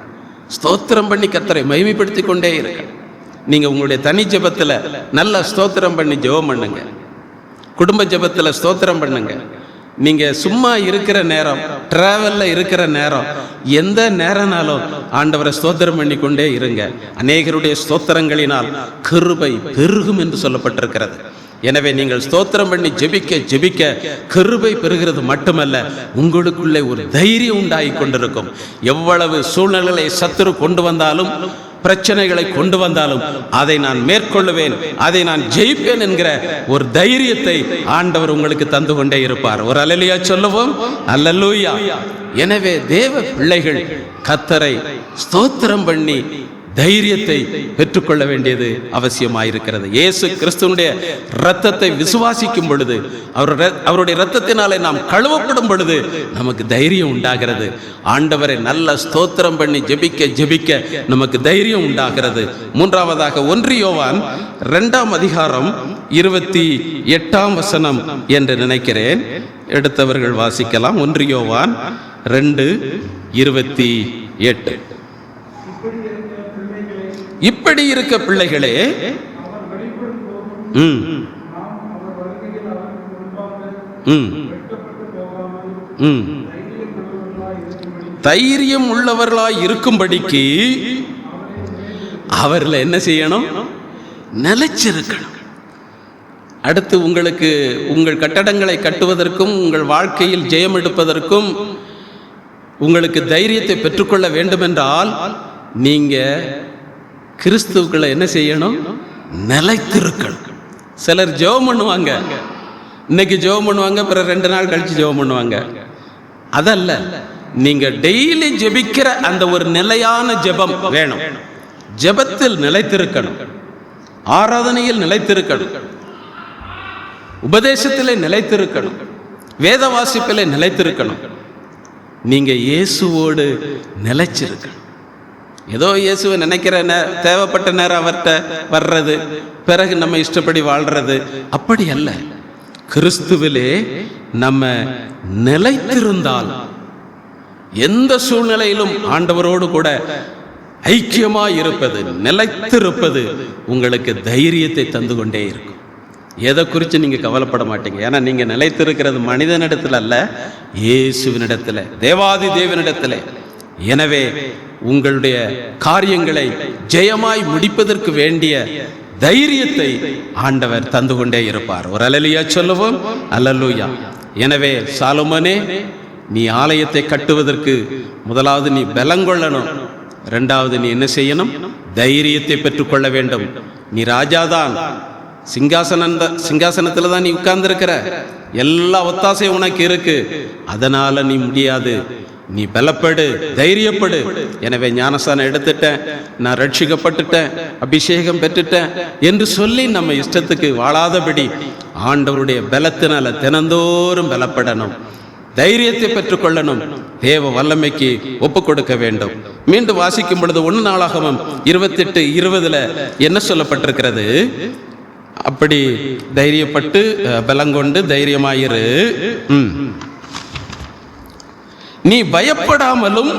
ஸ்தோத்திரம் பண்ணி கர்த்தரை மகிமைப்படுத்தி கொண்டே இருக்க. நீங்க உங்களுடைய தனி ஜெபத்துல நல்ல ஸ்தோத்திரம் பண்ணி ஜெபம் பண்ணுங்க. குடும்ப ஜெபத்துல ஸ்தோத்திரம் பண்ணுங்க. நீங்கள் சும்மா இருக்கிற நேரம், ட்ராவலில் இருக்கிற நேரம், எந்த நேரனாலும் ஆண்டவரை ஸ்தோத்திரம் பண்ணி கொண்டே இருங்க. அநேகருடைய ஸ்தோத்திரங்களினால் கிருபை பெருகும் என்று சொல்லப்பட்டிருக்கிறது. எனவே நீங்கள் ஸ்தோத்திரம் பண்ணி ஜெபிக்க ஜெபிக்க கிருபை பெறுகிறது மட்டுமல்ல, உங்களுக்குள்ளே ஒரு தைரியம் உண்டாகி கொண்டிருக்கும். எவ்வளவு சூழ்நிலைகளை சத்துரு கொண்டு வந்தாலும், பிரச்சனைகளை கொண்டு வந்தாலும், அதை நான் மேற்கொள்ளுவேன், அதை நான் ஜெயிப்பேன் என்கிற ஒரு தைரியத்தை ஆண்டவர் உங்களுக்கு தந்து கொண்டே இருப்பார். ஒரு அல்லேலூயா சொல்லுவோம். அல்லேலூயா. எனவே தேவ பிள்ளைகள் கர்த்தரை ஸ்தோத்திரம் பண்ணி தைரியத்தை பெற்றுக்கொள்ள வேண்டியது அவசியமாயிருக்கிறது. இயேசு கிறிஸ்துவனுடைய இரத்தத்தை விசுவாசிக்கும் பொழுது, அவருடைய இரத்தத்தினாலே நாம் கழுவப்படும் பொழுது நமக்கு தைரியம் உண்டாகிறது. ஆண்டவரை நல்ல ஸ்தோத்திரம் பண்ணி ஜெபிக்க ஜெபிக்க நமக்கு தைரியம் உண்டாகிறது. மூன்றாவதாக 1 யோவான் 2ஆம் அதிகாரம் 28ஆம் வசனம் என்று நினைக்கிறேன். எடுத்தவர்கள் வாசிக்கலாம். 1 யோவான் 2:28. இப்படி இருக்க பிள்ளைகளே, தைரியம் உள்ளவர்களாய் இருக்கும்படிக்கு அவர்களை என்ன செய்யணும்? நிலைச்சிருக்கணும். அடுத்து உங்களுக்கு உங்கள் கட்டடங்களை கட்டுவதற்கும், உங்கள் வாழ்க்கையில் ஜெயம் எடுப்பதற்கும் உங்களுக்கு தைரியத்தை பெற்றுக்கொள்ள வேண்டுமென்றால் நீங்க கிறிஸ்துவுக்குள்ள என்ன செய்யணும்? நிலைத்திருக்கணும். சிலர் ஜெபம் பண்ணுவாங்க, இன்னைக்கு ஜெபம் பண்ணுவாங்க, பிறகு 2 நாள் கழிச்சு ஜெபம் பண்ணுவாங்க. அதல்ல, நீங்க டெய்லி ஜெபிக்கிற அந்த ஒரு நிலையான ஜெபம் வேணும். ஜெபத்தில் நிலைத்திருக்கணும், ஆராதனையில் நிலைத்திருக்கணும், உபதேசத்திலே நிலைத்திருக்கணும், வேத வாசிப்பிலே நிலைத்திருக்கணும். நீங்க இயேசுவோடு நிலைச்சிருக்கணும். ஏதோ இயேசுவை நினைக்கிற தேவைப்பட்ட நேரம் அவர்கிட்ட வர்றது, பிறகு நம்ம இஷ்டப்படி வாழ்றது, அப்படி அல்ல. கிறிஸ்துவிலே நம்ம நிலைத்திருந்தால் எந்த சூழ்நிலையிலும் ஆண்டவரோடு கூட ஐக்கியமாய் இருப்பது, நிலைத்திருப்பது உங்களுக்கு தைரியத்தை தந்து கொண்டே இருக்கும். எதை குறித்து நீங்கள் கவலைப்பட மாட்டீங்க. ஏன்னா நீங்கள் நிலைத்திருக்கிறது மனிதனிடத்தில் அல்ல, இயேசுவினிடத்தில், தேவாதி தேவனிடத்தில். எனவே உங்களுடைய காரியங்களை ஜெயமாய் முடிப்பதற்கு வேண்டிய தைரியத்தை ஆண்டவர் தந்து கொண்டே இருப்பார். ஒரு அல்லேலூயா சொல்லுவோம். அல்லேலூயா. எனவே சாலோமோனே, நீ ஆலயத்தை கட்டுவதற்கு முதலாவது நீ பலங்கொள்ளணும், இரண்டாவது நீ என்ன செய்யணும்? தைரியத்தை பெற்றுக்கொள்ள வேண்டும். நீ ராஜாதான், சிங்காசனத்தில் தான் நீ உட்கார்ந்துருக்கிற, எல்லா ஒத்தாசையும் உனக்கு இருக்கு, அதனால நீ முடியாது. நீ பலப்படு, தைரியப்படு. எனவே ஞானஸ்தானம் எடுத்துட்டேன், நான் ரட்சிக்கப்பட்டுட்டேன், அபிஷேகம் பெற்றுட்டேன் என்று சொல்லி நம்ம இஷ்டத்துக்கு வாழாதபடி ஆண்டவருடைய பலத்தினால தினந்தோறும் பலப்படணும், தைரியத்தை பெற்றுக்கொள்ளணும், தேவ வல்லமைக்கு ஒப்பு கொடுக்க வேண்டும். மீண்டும் வாசிக்கும் பொழுது 1 நாளாகமம் 28:20 என்ன சொல்லப்பட்டிருக்கிறது? அப்படி தைரியப்பட்டு பலங்கொண்டு தைரியமாயிரு, நீ பயப்படாமலும்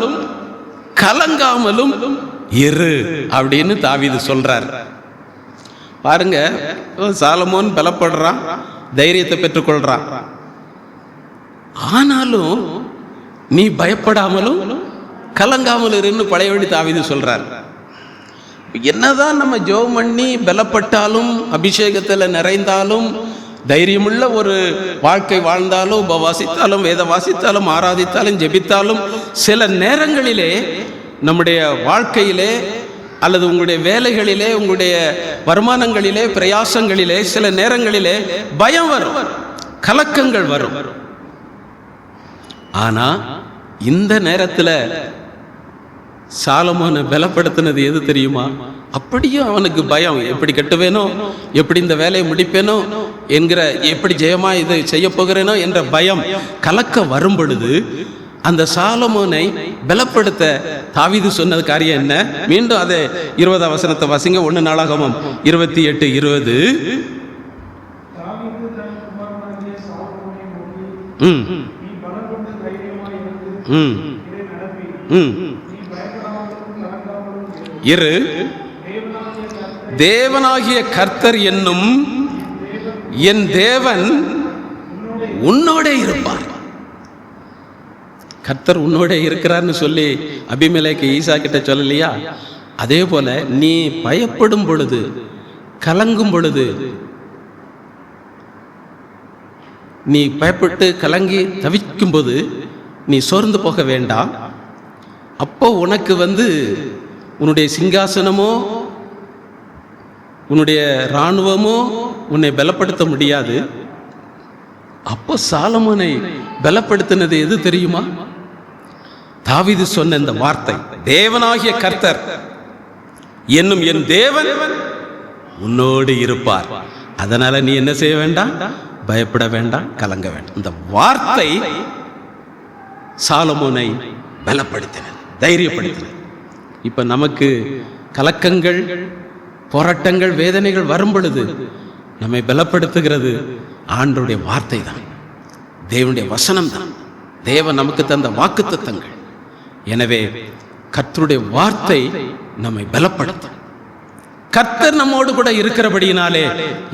கலங்காமலும் இரு அப்படின்னு தாவீது சொல்றார். பாருங்க, சாலமோன் பலப்படுறான், தைரியத்தை பெற்றுக்கொள்றான். ஆனாலும் நீ பயப்படாமலும் கலங்காமல் இருன்னு பழையபடி தாவீது சொல்றார். என்னதான் நம்ம ஜெபம் பண்ணி பலப்பட்டாலும், அபிஷேகத்தில் நிறைந்தாலும், தைரியமுள்ள ஒரு வாழ்க்கை வாழ்ந்தாலும், உபவாசித்தாலும், வேத வாசித்தாலும், ஆராதித்தாலும், ஜெபித்தாலும், சில நேரங்களிலே நம்முடைய வாழ்க்கையிலே அல்லது உங்களுடைய வேலைகளிலே, உங்களுடைய வருமானங்களிலே, பிரயாசங்களிலே சில நேரங்களிலே பயம் வரும், கலக்கங்கள் வரும். ஆனா இந்த நேரத்தில் சாலமோனை பலப்படுத்தினது எது தெரியுமா? அப்படியும் அவனுக்கு பயம், எப்படி கட்டுவேனோ, எப்படி இந்த வேலையை முடிப்பேனோ என்கிற, எப்படி ஜெயமா இது செய்ய போகிறேனோ என்ற பயம், கலக்க வரும் பொழுது அந்த சாலமோனை பலப்படுத்த தாவீது சொன்னது காரியம் என்ன? மீண்டும் அதை 20ஆம் வசனத்தை வாசிங்க. 1 நாளாகமம் 28:20. இரு, தேவனாகிய கர்த்தர் என்னும் என் தேவன் உன்னோட இருப்பார். கர்த்தர் உன்னோட இருக்கிறார்னு சொல்லி அபிமெலேக்கு ஈசா கிட்ட சொல்லலையா? அதே போல நீ பயப்படும் பொழுது, கலங்கும் பொழுது, நீ பயப்பட்டு கலங்கி தவிக்கும் போது நீ சோர்ந்து போக வேண்டாம். அப்போ உனக்கு உன்னுடைய சிங்காசனமோ உன்னுடைய இராணுவமோ உன்னை பலப்படுத்த முடியாது. அப்போ சாலமோனை பலப்படுத்தினது எது தெரியுமா? தாவீது சொன்ன இந்த வார்த்தை, தேவனாகிய கர்த்தர் என்னும் என் தேவன் உன்னோடு இருப்பார், அதனால நீ என்ன செய்ய வேண்டாம், பயப்பட வேண்டாம், கலங்க வேண்டாம். இந்த வார்த்தை சாலமோனை பலப்படுத்தினது, தைரியப்படுத்தினது. இப்ப நமக்கு கலக்கங்கள், போராட்டங்கள், வேதனைகள் வரும் பொழுது நம்மை பலப்படுத்துகிறது ஆண்டவருடைய வார்த்தை தான், தேவனுடைய வசனம் தான், தேவன் நமக்கு தந்த வாக்குத்தத்தங்கள். எனவே கர்த்தருடைய வார்த்தை நம்மை பலப்படுத்தும். கர்த்தர் நம்மோடு கூட இருக்கிறபடியினாலே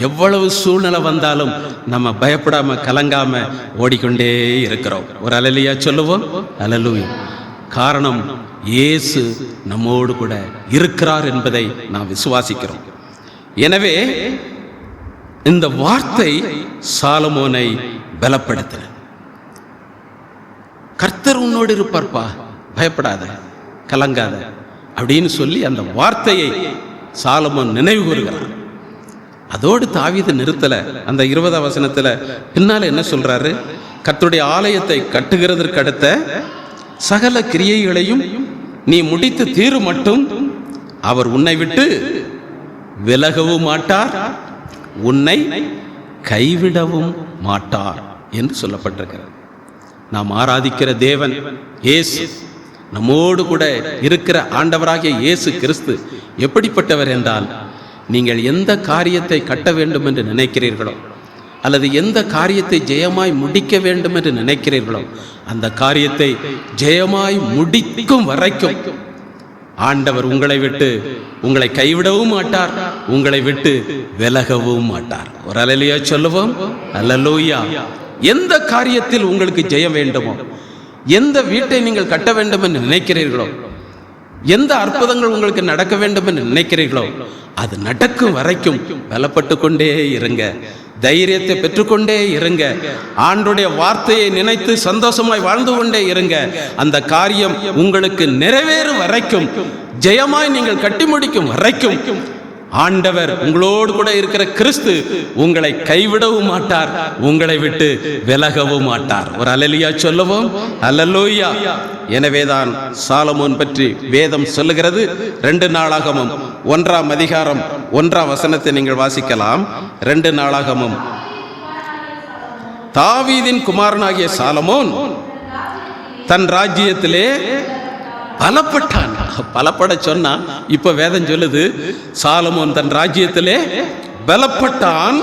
எவ்வளவு சூழ்நிலை வந்தாலும் நம்ம பயப்படாம கலங்காம ஓடிக்கொண்டே இருக்கிறோம். ஒரு அல்லேலூயா சொல்லுவோம். அல்லேலூயா. காரணம், இயேசு நம்மோடு கூட இருக்கிறார் என்பதை நாம் விசுவாசிக்கிறோம். எனவே இந்த வார்த்தை சாலமோனை பலப்படுத்தின. கர்த்தர் உன்னோடு இருப்பார்ப்பா, பயப்படாத, கலங்காத அப்படின்னு சொல்லி அந்த வார்த்தையை சாலமோன் நினைவு கூறுகிறார். அதோடு தாவீது நிறுத்தல. அந்த 20 வசனத்துல பின்னால என்ன சொல்றாரு? கர்த்தருடைய ஆலயத்தை கட்டுகிறதற்கு அடுத்த சகல கிரியைகளையும் நீ முடித்து தீரு மட்டும் அவர் உன்னை விட்டு விலகவும் மாட்டார், உன்னை கைவிடவும் மாட்டார் என்று சொல்லப்பட்டிருக்கிறது. நாம் ஆராதிக்கிற தேவன் இயேசு, நம்மோடு கூட இருக்கிற ஆண்டவராகிய இயேசு கிறிஸ்து எப்படிப்பட்டவர் என்றால், நீங்கள் எந்த காரியத்தை கட்ட வேண்டும் என்று நினைக்கிறீர்களோ, அல்லது எந்த காரியத்தை ஜெயமாய் முடிக்க வேண்டும் என்று நினைக்கிறீர்களோ, அந்த காரியத்தை ஜெயமாய் முடிக்கும் வரைக்கும் ஆண்டவர் உங்களை கைவிடவும் மாட்டார், உங்களை விட்டு விலகவும் மாட்டார். ஒரு அல்லேலூயா சொல்லுவோம். அல்லேலூயா. எந்த காரியத்தில் உங்களுக்கு ஜெயம் வேண்டுமோ, எந்த வீட்டை நீங்கள் கட்ட வேண்டும் என்று நினைக்கிறீர்களோ, எந்த அற்புதங்கள் உங்களுக்கு நடக்க வேண்டும் என்று நினைக்கிறீர்களோ, அது நடக்கும் வரைக்கும் பலப்பட்டு கொண்டே இருங்க, தைரியத்தை பெற்றுக்கொண்டே இருங்க, ஆண்டவருடைய வார்த்தையை நினைத்து சந்தோஷமாய் வாழ்ந்து கொண்டே இருங்க. அந்த காரியம் உங்களுக்கு நிறைவேறும் வரைக்கும், ஜெயமாய் நீங்கள் கட்டி முடிக்கும் வரைக்கும் ஆண்டவர் உங்களோடு கூட இருக்கிற கிறிஸ்து உங்களை கைவிடவும் மாட்டார், உங்களை விட்டு விலகவும் மாட்டார். ஒரு அல்லேலூயா சொல்லுவோம். அல்லேலூயா. எனவேதான் சாலமோன் பற்றி வேதம் சொல்லுகிறது. 2 நாளாகமம் 1ஆம் அதிகாரம் 1ஆம் வசனத்தை நீங்கள் வாசிக்கலாம். 2 நாளாகமம். தாவீதின் குமாரனாகிய சாலமோன் தன் ராஜ்யத்திலே பலப்பட்டான். பலப்பட சொன்னா இப்ப வேதம் சொல்லுது, சாலமோன் தன் ராஜ்யத்திலே பலப்பட்டான்.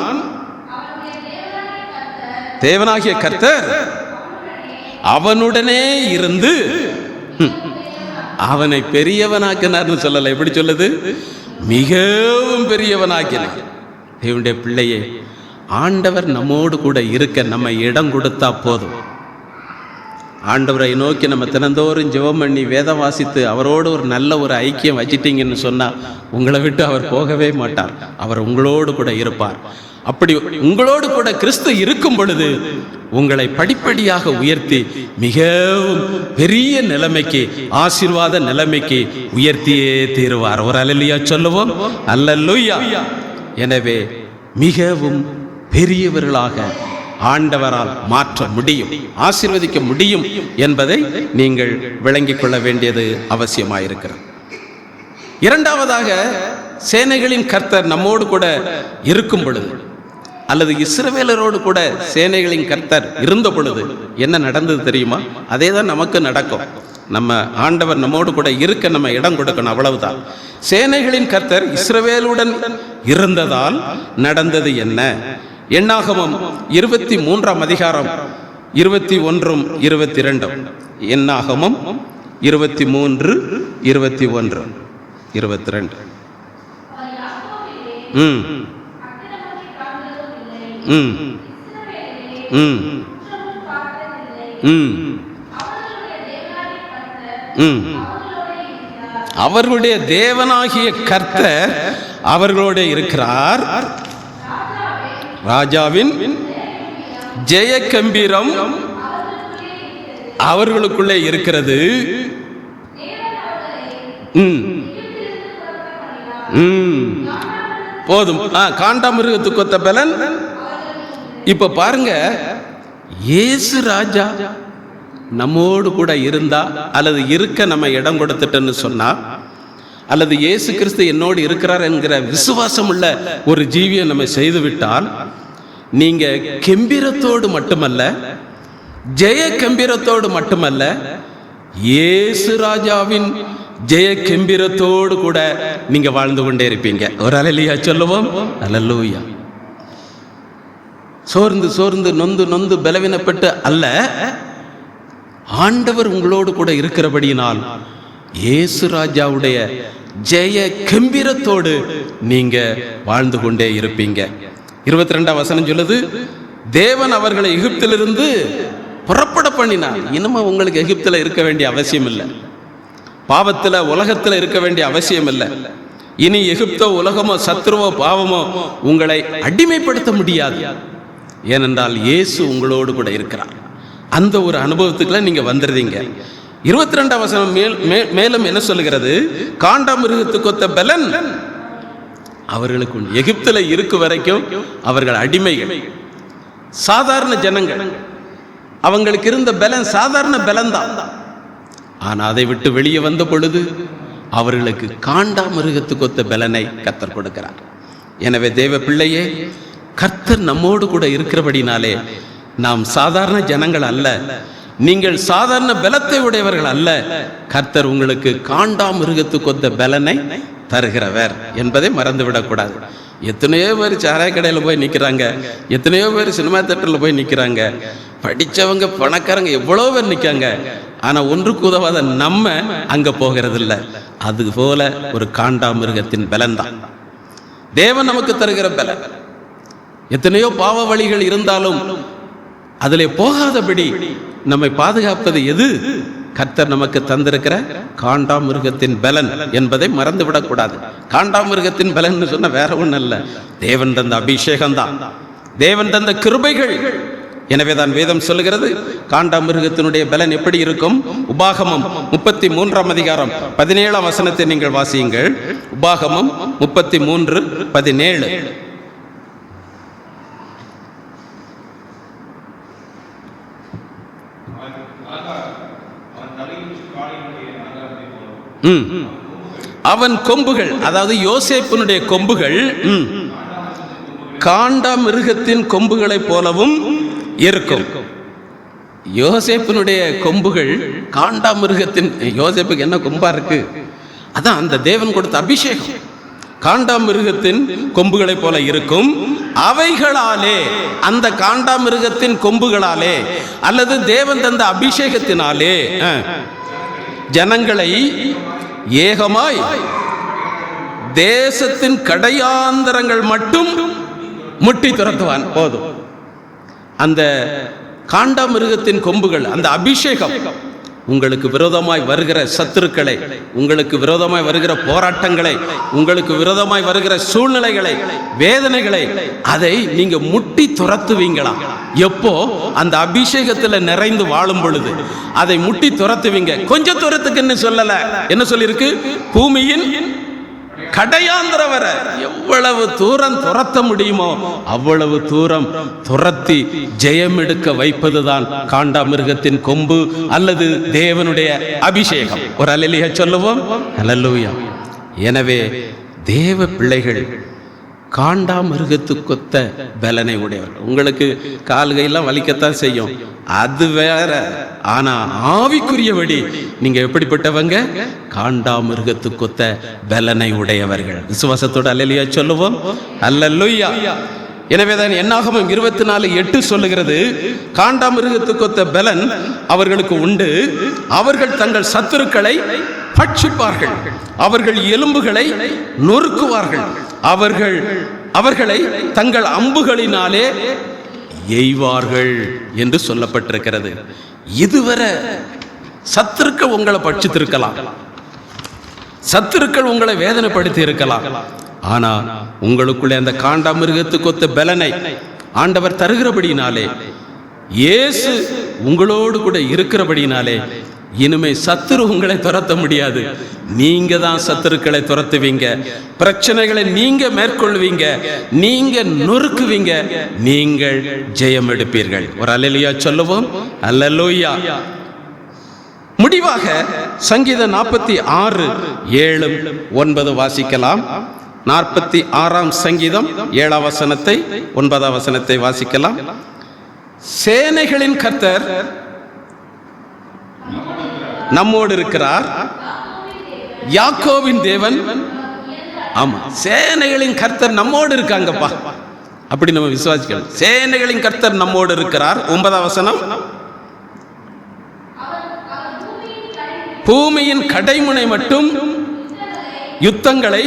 தேவனாகிய கர்த்தர் அவனுடனே இருந்து அவனை பெரியவனாக்கினார்னு சொல்லல. எப்படி சொல்லுது? மிகவும் பெரியவனாக்கினார். தேவனுடைய பிள்ளையே, ஆண்டவர் நம்மோடு கூட இருக்க நம்ம இடம் கொடுத்தா போதும். ஆண்டவரை நோக்கி நம்ம தினந்தோறும் ஜெபம் பண்ணி வேதம் வாசித்து அவரோடு ஒரு நல்ல ஒரு ஐக்கியம் வச்சிட்டீங்கன்னு சொன்னால் உங்களை விட்டு அவர் போகவே மாட்டார். அவர் உங்களோடு கூட இருப்பார். அப்படி உங்களோடு கூட கிறிஸ்து இருக்கும் பொழுது உங்களை படிப்படியாக உயர்த்தி மிகவும் பெரிய நிலைமைக்கு, ஆசீர்வாத நிலைமைக்கு உயர்த்தியே தீருவார். ஒரு அல்லேலூயா சொல்லுவோம். அல்லேலூயா. எனவே மிகவும் பெரியவர்களாக ஆண்டவரால் மாற்ற முடியும், ஆசீர்வதிக்க முடியும் என்பதை நீங்கள் விளங்கிக் கொள்ள வேண்டியது அவசியமாயிருக்கிறது. இரண்டாவதாக, சேனைகளின் கர்த்தர் நம்மோடு கூட இருக்கும் பொழுது, அல்லது இஸ்ரவேலரோடு கூட சேனைகளின் கர்த்தர் இருந்த பொழுது என்ன நடந்தது தெரியுமா? அதே தான் நமக்கு நடக்கும். நம்ம ஆண்டவர் நம்மோடு கூட இருக்க நம்ம இடம் கொடுக்கணும், அவ்வளவுதான். சேனைகளின் கர்த்தர் இஸ்ரவேலுடன் இருந்ததால் நடந்தது என்ன? எண்ணாகமம் 23ஆம் அதிகாரம் 21, 22. எண்ணாகமம் 23, 21, 22. அவர்களுடைய தேவனாகிய கர்த்தர் அவர்களோடு இருக்கிறார். ராஜாவின் ஜெய கம்பீரம் அவர்களுக்குள்ளே இருக்கிறது. போதும். காண்டாமிருகத்துக்கு ஒத்த பலன். இப்ப பாருங்க, இயேசு ராஜா நம்மோடு கூட இருந்தா, அல்லது இருக்க நம்ம இடம் கொடுத்துட்டோன்னு சொன்னா, அல்லது இயேசு கிறிஸ்து என்னோடு இருக்கிறார் என்கிற விசுவாசம் உள்ள ஒரு ஜீவியை நம்ம செய்துவிட்டால், நீங்க கம்பீரத்தோடு மட்டுமல்ல, ஜெய கம்பீரத்தோடு மட்டுமல்ல, இயேசு ராஜாவின் ஜெய கம்பீரத்தோடு கூட நீங்க வாழ்ந்து கொண்டே இருப்பீங்க. ஒரு அல்லேலூயா சொல்லுவோம். அல்லேலூயா. சோர்ந்து சோர்ந்து நொந்து நொந்து பலவீனப்பட்டு அல்ல, ஆண்டவர் உங்களோடு கூட இருக்கிறபடியினால் இயேசு ராஜாவுடைய ஜெய கம்பீரத்தோடு நீங்க வாழ்ந்து கொண்டே இருப்பீங்க. 22ஆம் வசனம் சொல்லுது, தேவன் அவர்களை எகிப்திலிருந்து புறப்பட பண்ணினார். இனிமே உங்களுக்கு எகிப்தில் இருக்க வேண்டிய அவசியம் இல்லை, பாவத்தில் உலகத்தில் இருக்க வேண்டிய அவசியம் இல்லை. இனி எகிப்தோ உலகமோ சத்ருவோ பாவமோ உங்களை அடிமைப்படுத்த முடியாது. ஏனென்றால் இயேசு உங்களோடு கூட இருக்கிறார். அந்த ஒரு அனுபவத்துக்குள்ள நீங்க வந்துடுறீங்க. 22ஆம் வசனம் மேலும் என்ன சொல்லுகிறது? காண்டாமிருகத்துக்கு ஒத்த பலன் அவர்களுக்கு உண்டு. எகிப்தில் இருக்கும் வரைக்கும் அவர்கள் அடிமைகள், சாதாரண ஜனங்கள். அவங்களுக்கு இருந்த பலன் சாதாரண பலன் தான். ஆனால் அதை விட்டு வெளியே வந்த பொழுது அவர்களுக்கு காண்டாமிருகத்துக்கு ஒத்த பலனை கர்த்தர் கொடுக்கிறார். எனவே தேவ பிள்ளையே, கர்த்தர் நம்மோடு கூட இருக்கிறபடினாலே நாம் சாதாரண ஜனங்கள் அல்ல, நீங்கள் சாதாரண பலத்தை உடையவர்கள் அல்ல. கர்த்தர் உங்களுக்கு காண்டாமிருகத்துக்கு ஒத்த பலனை தருகிறவர் என்பதை மறந்துவிடக்கூடாது. எத்தனையோ பேர் சாராய கடையில் போய் நிற்கிறாங்க, எத்தனையோ பேர் சினிமா தேட்டரில் போய் நிற்கிறாங்க, படித்தவங்க பணக்காரங்க எவ்வளோ பேர் நிற்காங்க. ஆனால் ஒன்றுக்கு உதவாத நம்ம அங்கே போகிறது இல்லை. அது போல ஒரு காண்டாமிருகத்தின் பலன் தான் தேவன் நமக்கு தருகிற பலன். எத்தனையோ பாவ வழிகள் இருந்தாலும் அதிலே போகாதபடி நம்மை பாதுகாப்பது எது? கர்த்தர் நமக்கு தந்திருக்கிற காண்டாமிருகத்தின் பலன் என்பதை மறந்துவிடக்கூடாது. காண்டாமிருகத்தின் பலன் சொன்ன வேற ஒன்றும் இல்லை, தேவன் தந்த அபிஷேகம் தான், தேவன் தந்த கிருபைகள். எனவேதான் வேதம் சொல்லுகிறது காண்டாமிருகத்தினுடைய பலன் எப்படி இருக்கும். உபாகமம் 33ஆம் அதிகாரம் 17ஆம் வசனத்தை நீங்கள் வாசியுங்கள். உபாகமம் 33:17. அவன் கொம்புகள், அதாவது யோசேப்பினுடைய கொம்புகள் காண்டாமிருகத்தின் கொம்புகளை போலவும் இருக்கும். யோசேப்பினுடைய கொம்புகள் காண்டாமிருகத்தின், யோசேப்புக்கு என்ன கொம்பா இருக்கு? அதான் அந்த தேவன் கொடுத்த அபிஷேகம். காண்டாமிருகத்தின் கொம்புகளை போல இருக்கும். அவைகளாலே, அந்த காண்டாமிருகத்தின் கொம்புகளாலே அல்லது தேவன் தந்த அபிஷேகத்தினாலே ஜனங்களை ஏகமாய் தேசத்தின் கடையாந்தரங்கள் மட்டும் முட்டி துரத்துவான். போதும். அந்த காண்டாமிருகத்தின் கொம்புகள், அந்த அபிஷேகம் உங்களுக்கு விரோதமாய் வருகிற சத்துருக்களை, உங்களுக்கு விரோதமாய் வருகிற போராட்டங்களை, உங்களுக்கு விரோதமாய் வருகிற சூழ்நிலைகளை, வேதனைகளை, அதை நீங்க முட்டி துரத்துவீங்களா? எப்போ? அந்த அபிஷேகத்தில் நிறைந்து வாழும் பொழுது அதை முட்டி துரத்துவீங்க. கொஞ்சம் தூரத்துக்குன்னு சொல்லல, என்ன சொல்லிருக்கு? பூமியின் கடையாந்திர வர எவ்வளவு தூரம் துரத்த முடியுமோ அவ்வளவு தூரம் துரத்தி ஜெயம் எடுக்க வைப்பதுதான் காண்டாமிருகத்தின் கொம்பு அல்லது தேவனுடைய அபிஷேகம். ஒரு அல்லேலூயா சொல்லுவோம். அல்லேலூயா. எனவே தேவ பிள்ளைகள் காண்டாமிருகத்துக்கொத்த பலனை உடையவர்கள். உங்களுக்கு கால்கையெல்லாம் வலிக்கத்தான் செய்யும், அது வேற. ஆனா ஆவிக்குரியபடி நீங்க எப்படிப்பட்டவங்க? காண்டாமிருகத்துக்கொத்த பலனை உடையவர்கள். விசுவாசத்தோட அல்லேலூயா சொல்லுவோம். அல்லேலூயா. எனவேதான் என்னாகமம் 24:8 சொல்லுகிறது, காண்டாமிருகத்துக்கொத்த பலன் அவர்களுக்கு உண்டு. அவர்கள் தங்கள் சத்துருக்களை பட்சிப்பார்கள், அவர்கள் எலும்புகளை நொறுக்குவார்கள், அவர்களை தங்கள் அம்புகளினாலே எய்வார்கள் என்று சொல்லப்பட்டிருக்கிறது. இதுவரை சத்துருக்கள் உங்களை பட்சித்திருக்கலாம், சத்துருக்கள் உங்களை வேதனைப்படுத்தி இருக்கலாம். ஆனா உங்களுக்குள்ளே அந்த காண்டாமிருகத்துக்கு ஒத்த பலனை ஆண்டவர் தருகிறபடினாலே, இயேசு உங்களோடு கூட இருக்கிறபடினாலே, இனிமே சத்துரு உங்களை துரத்த முடியாது. நீங்க தான் சத்துருக்களை துரத்துவீங்க, பிரச்சனைகளை நீங்க மேற்கொள்வீங்க, நீங்க நொறுக்குவீங்க, நீங்கள் ஜெயம் எடுப்பீர்கள். ஒரு அல்லேலூயா சொல்லுவோம். அல்லேலூயா. முடிவாக சங்கீதம் 46 7 9 வாசிக்கலாம். 46ஆம் சங்கீதம் 7ஆம் வசனத்தை 9ஆம் வசனத்தை வாசிக்கலாம். சேனைகளின் கர்த்தர் நம்மோடு இருக்கிறார், யாக்கோபின் தேவன். ஆமா, சேனைகளின் கர்த்தர் நம்மோடு இருக்காங்கப்பா. அப்படி நம்ம விசுவாசிக்கலாம். சேனைகளின் கர்த்தர் நம்மோடு இருக்கிறார். 9ஆம் வசனம், பூமியின் கடைமுனை மட்டும் யுத்தங்களை,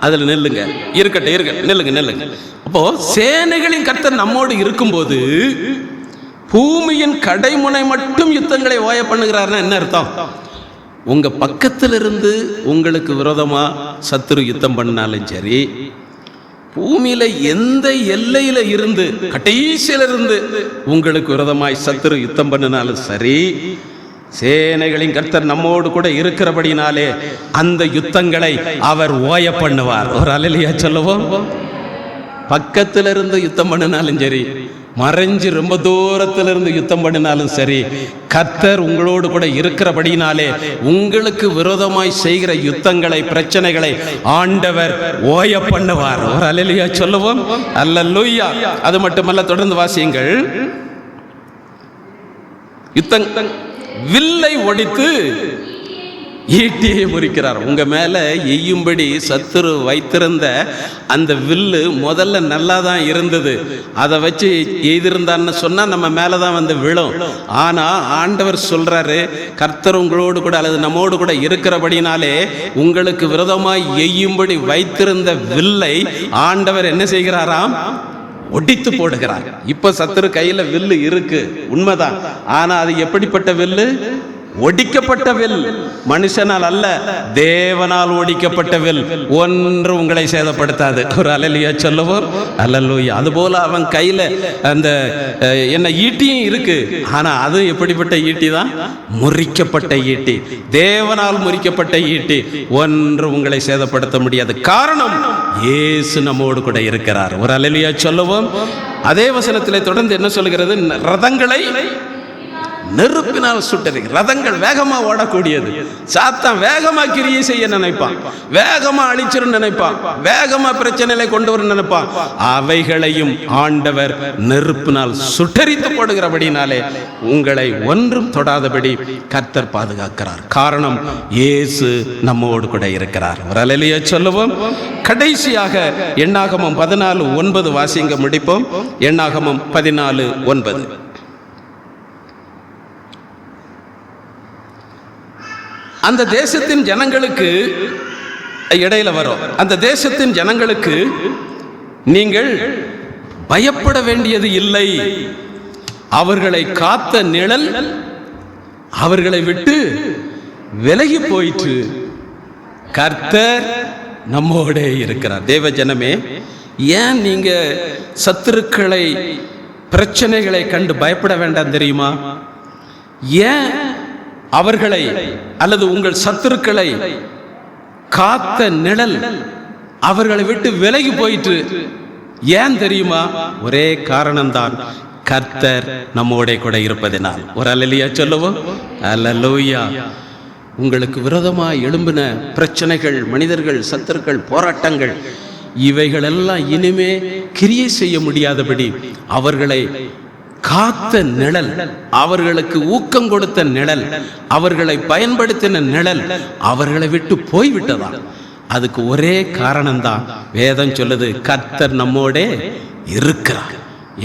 அதுல நெல்லுங்க, இருக்கட்டும், நெல்லுங்க. அப்போ சேனைகளின் கர்த்தர் நம்மோடு இருக்கும்போது பூமியின் கடைமுனை மட்டும் யுத்தங்களை ஓய பண்ணுகிறார்னா என்ன அர்த்தம்? உங்க பக்கத்திலிருந்து உங்களுக்கு விரோதமா சத்துரு யுத்தம் பண்ணாலும் சரி, பூமியில எந்த எல்லையில இருந்து கடைசியில இருந்து உங்களுக்கு விரோதமாய் சத்துரு யுத்தம் பண்ணினாலும் சரி, சேனைகளின் கர்த்தர் நம்மோடு கூட இருக்கிறபடினாலே அந்த யுத்தங்களை அவர் ஓய பண்ணுவார். ஒரு அல்லேலூயா சொல்லுவோம். பக்கத்துல இருந்து யுத்தம் பண்ணினாலும் சரி, மறைஞ்சு ரொம்ப தூரத்துல இருந்து யுத்தம் பண்ணினாலும் சரி, கர்த்தர் உங்களோடு கூட இருக்கிறபடினாலே உங்களுக்கு விரோதமாய் செய்கிற யுத்தங்களை, பிரச்சனைகளை ஆண்டவர் ஓய பண்ணுவார். ஒரு அல்லேலூயா சொல்லுவோம். அல்லேலூயா. அது மட்டுமல்ல, தொடர்ந்து வாசியுங்கள். யுத்தம், வில்லை ஒடித்து ஈட்டியை முறிக்கிறார். உங்க மேல எய்யும்படி சத்துரு வைத்திருந்த அந்த வில்லு முதல்ல நல்லா தான் இருந்தது. அதை வச்சு எய்திருந்தான்னு சொன்னா நம்ம மேலதான் வந்து விழும். ஆனா ஆண்டவர் சொல்றாரு, கர்த்தர் உங்களோடு கூட அல்லது நம்மோடு கூட இருக்கிறபடினாலே உங்களுக்கு விரோதமாய் எய்யும்படி வைத்திருந்த வில்லை ஆண்டவர் என்ன செய்கிறாராம்? ஒடித்து போடுகிறார். இப்ப சத்துரு கையில வில்லு இருக்கு, உண்மைதான். ஆனா அது எப்படிப்பட்ட வில்லு? ஒடிக்கப்பட்ட வில். மனுஷனால் அல்ல, தேவனால் ஒடிக்கப்பட்ட வில். ஒன்று உங்களை சேதப்படுத்தாது. ஒரு அல்லேலூயா சொல்லுவோம். அல்லேலூயா. அதுபோல அவன் கையில அந்த என்ன ஈட்டியும் இருக்கு. ஆனா அது எப்படிப்பட்ட ஈட்டி தான்? முறிக்கப்பட்ட ஈட்டி, தேவனால் முறிக்கப்பட்ட ஈட்டி. ஒன்று உங்களை சேதப்படுத்த முடியாது. காரணம், இயேசு நம்மோடு கூட இருக்கிறார். ஒரு அல்லேலூயா சொல்லுவோம். அதே வசனத்திலே தொடர்ந்து என்ன சொல்லுகிறது? ரதங்களை நெருப்பினால் சுட்டது. ரதங்கள் வேகமா ஓடக்கூடியது. சாத்தான் வேகமா கிரியை செய்ய நினைப்பான், வேகமா அழிச்சிரும் நினைப்பான், வேகமா பிரச்சனைகளை கொண்டு வர நினைப்பான். அவைகளையும் ஆண்டவர் நெருப்பினால் சுட்டரித்து போடுகிறபடினாலே உங்களை ஒன்றும் தொடாதபடி கர்த்தர் பாதுகாக்கிறார். காரணம், இயேசு நம்மோடு கூட இருக்கிறார். ஒரு அல்லேலூயா சொல்லுவோம். கடைசியாக எண்ணாகமம் 14:9 வாசிங்க, முடிப்போம். எண்ணாகமம் 14:9. அந்த தேசத்தின் ஜனங்களுக்கு இடையில வரும். அந்த தேசத்தின் ஜனங்களுக்கு நீங்கள் பயப்பட வேண்டியது இல்லை. அவர்களை காத்த நிழல் அவர்களை விட்டு விலகி போயிற்று. கர்த்தர் நம்மோட இருக்கிறார். தேவ ஜனமே, ஏன் நீங்க சத்துருக்களை, பிரச்சனைகளை கண்டு பயப்பட வேண்டாம் தெரியுமா? ஏன் அவர்களை அல்லது உங்கள் சத்துருக்களை காத்த நிழல் அவர்களை விட்டு விலகி போயிட்டு? ஏன் தெரியுமா? ஒரே காரணம்தான், கர்த்தர் நம்மோட கூட இருப்பதினால். ஒரு அல்லேலூயா சொல்லுவோம். அல்லேலூயா. உங்களுக்கு விரோதமாக எழும்பின பிரச்சனைகள், மனிதர்கள், சத்துருக்கள், போராட்டங்கள், இவைகளெல்லாம் இனிமே கிரியை செய்ய முடியாதபடி அவர்களை காத்த நிழல், அவர்களுக்கு ஊக்கம் கொடுத்த நிழல், அவர்களை பயன்படுத்தின நிழல் அவர்களை விட்டு போய்விட்டதா? அதுக்கு ஒரே காரணம்தான், வேதம் சொல்லுது, கர்த்தர் நம்மோட இருக்கிறார்.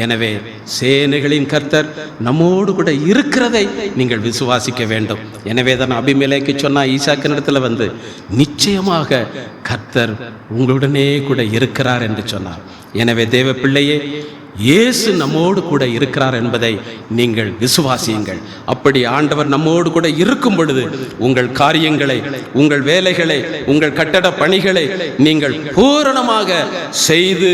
எனவே சேனைகளின் கர்த்தர் நம்மோடு கூட இருக்கிறதை நீங்கள் விசுவாசிக்க வேண்டும். எனவே தான் அபிமெலேக்கு சொன்னா, ஈசாக்கினிடத்தில் வந்து, நிச்சயமாக கர்த்தர் உங்களுடனே கூட இருக்கிறார் என்று சொன்னார். எனவே தேவ பிள்ளையே, இயேசு நம்மோடு கூட இருக்கிறார் என்பதை நீங்கள் விசுவாசியுங்கள். அப்படி ஆண்டவர் நம்மோடு கூட இருக்கும் பொழுது உங்கள் காரியங்களை, உங்கள் வேலைகளை, உங்கள் கட்டட பணிகளை நீங்கள் பூரணமாக செய்து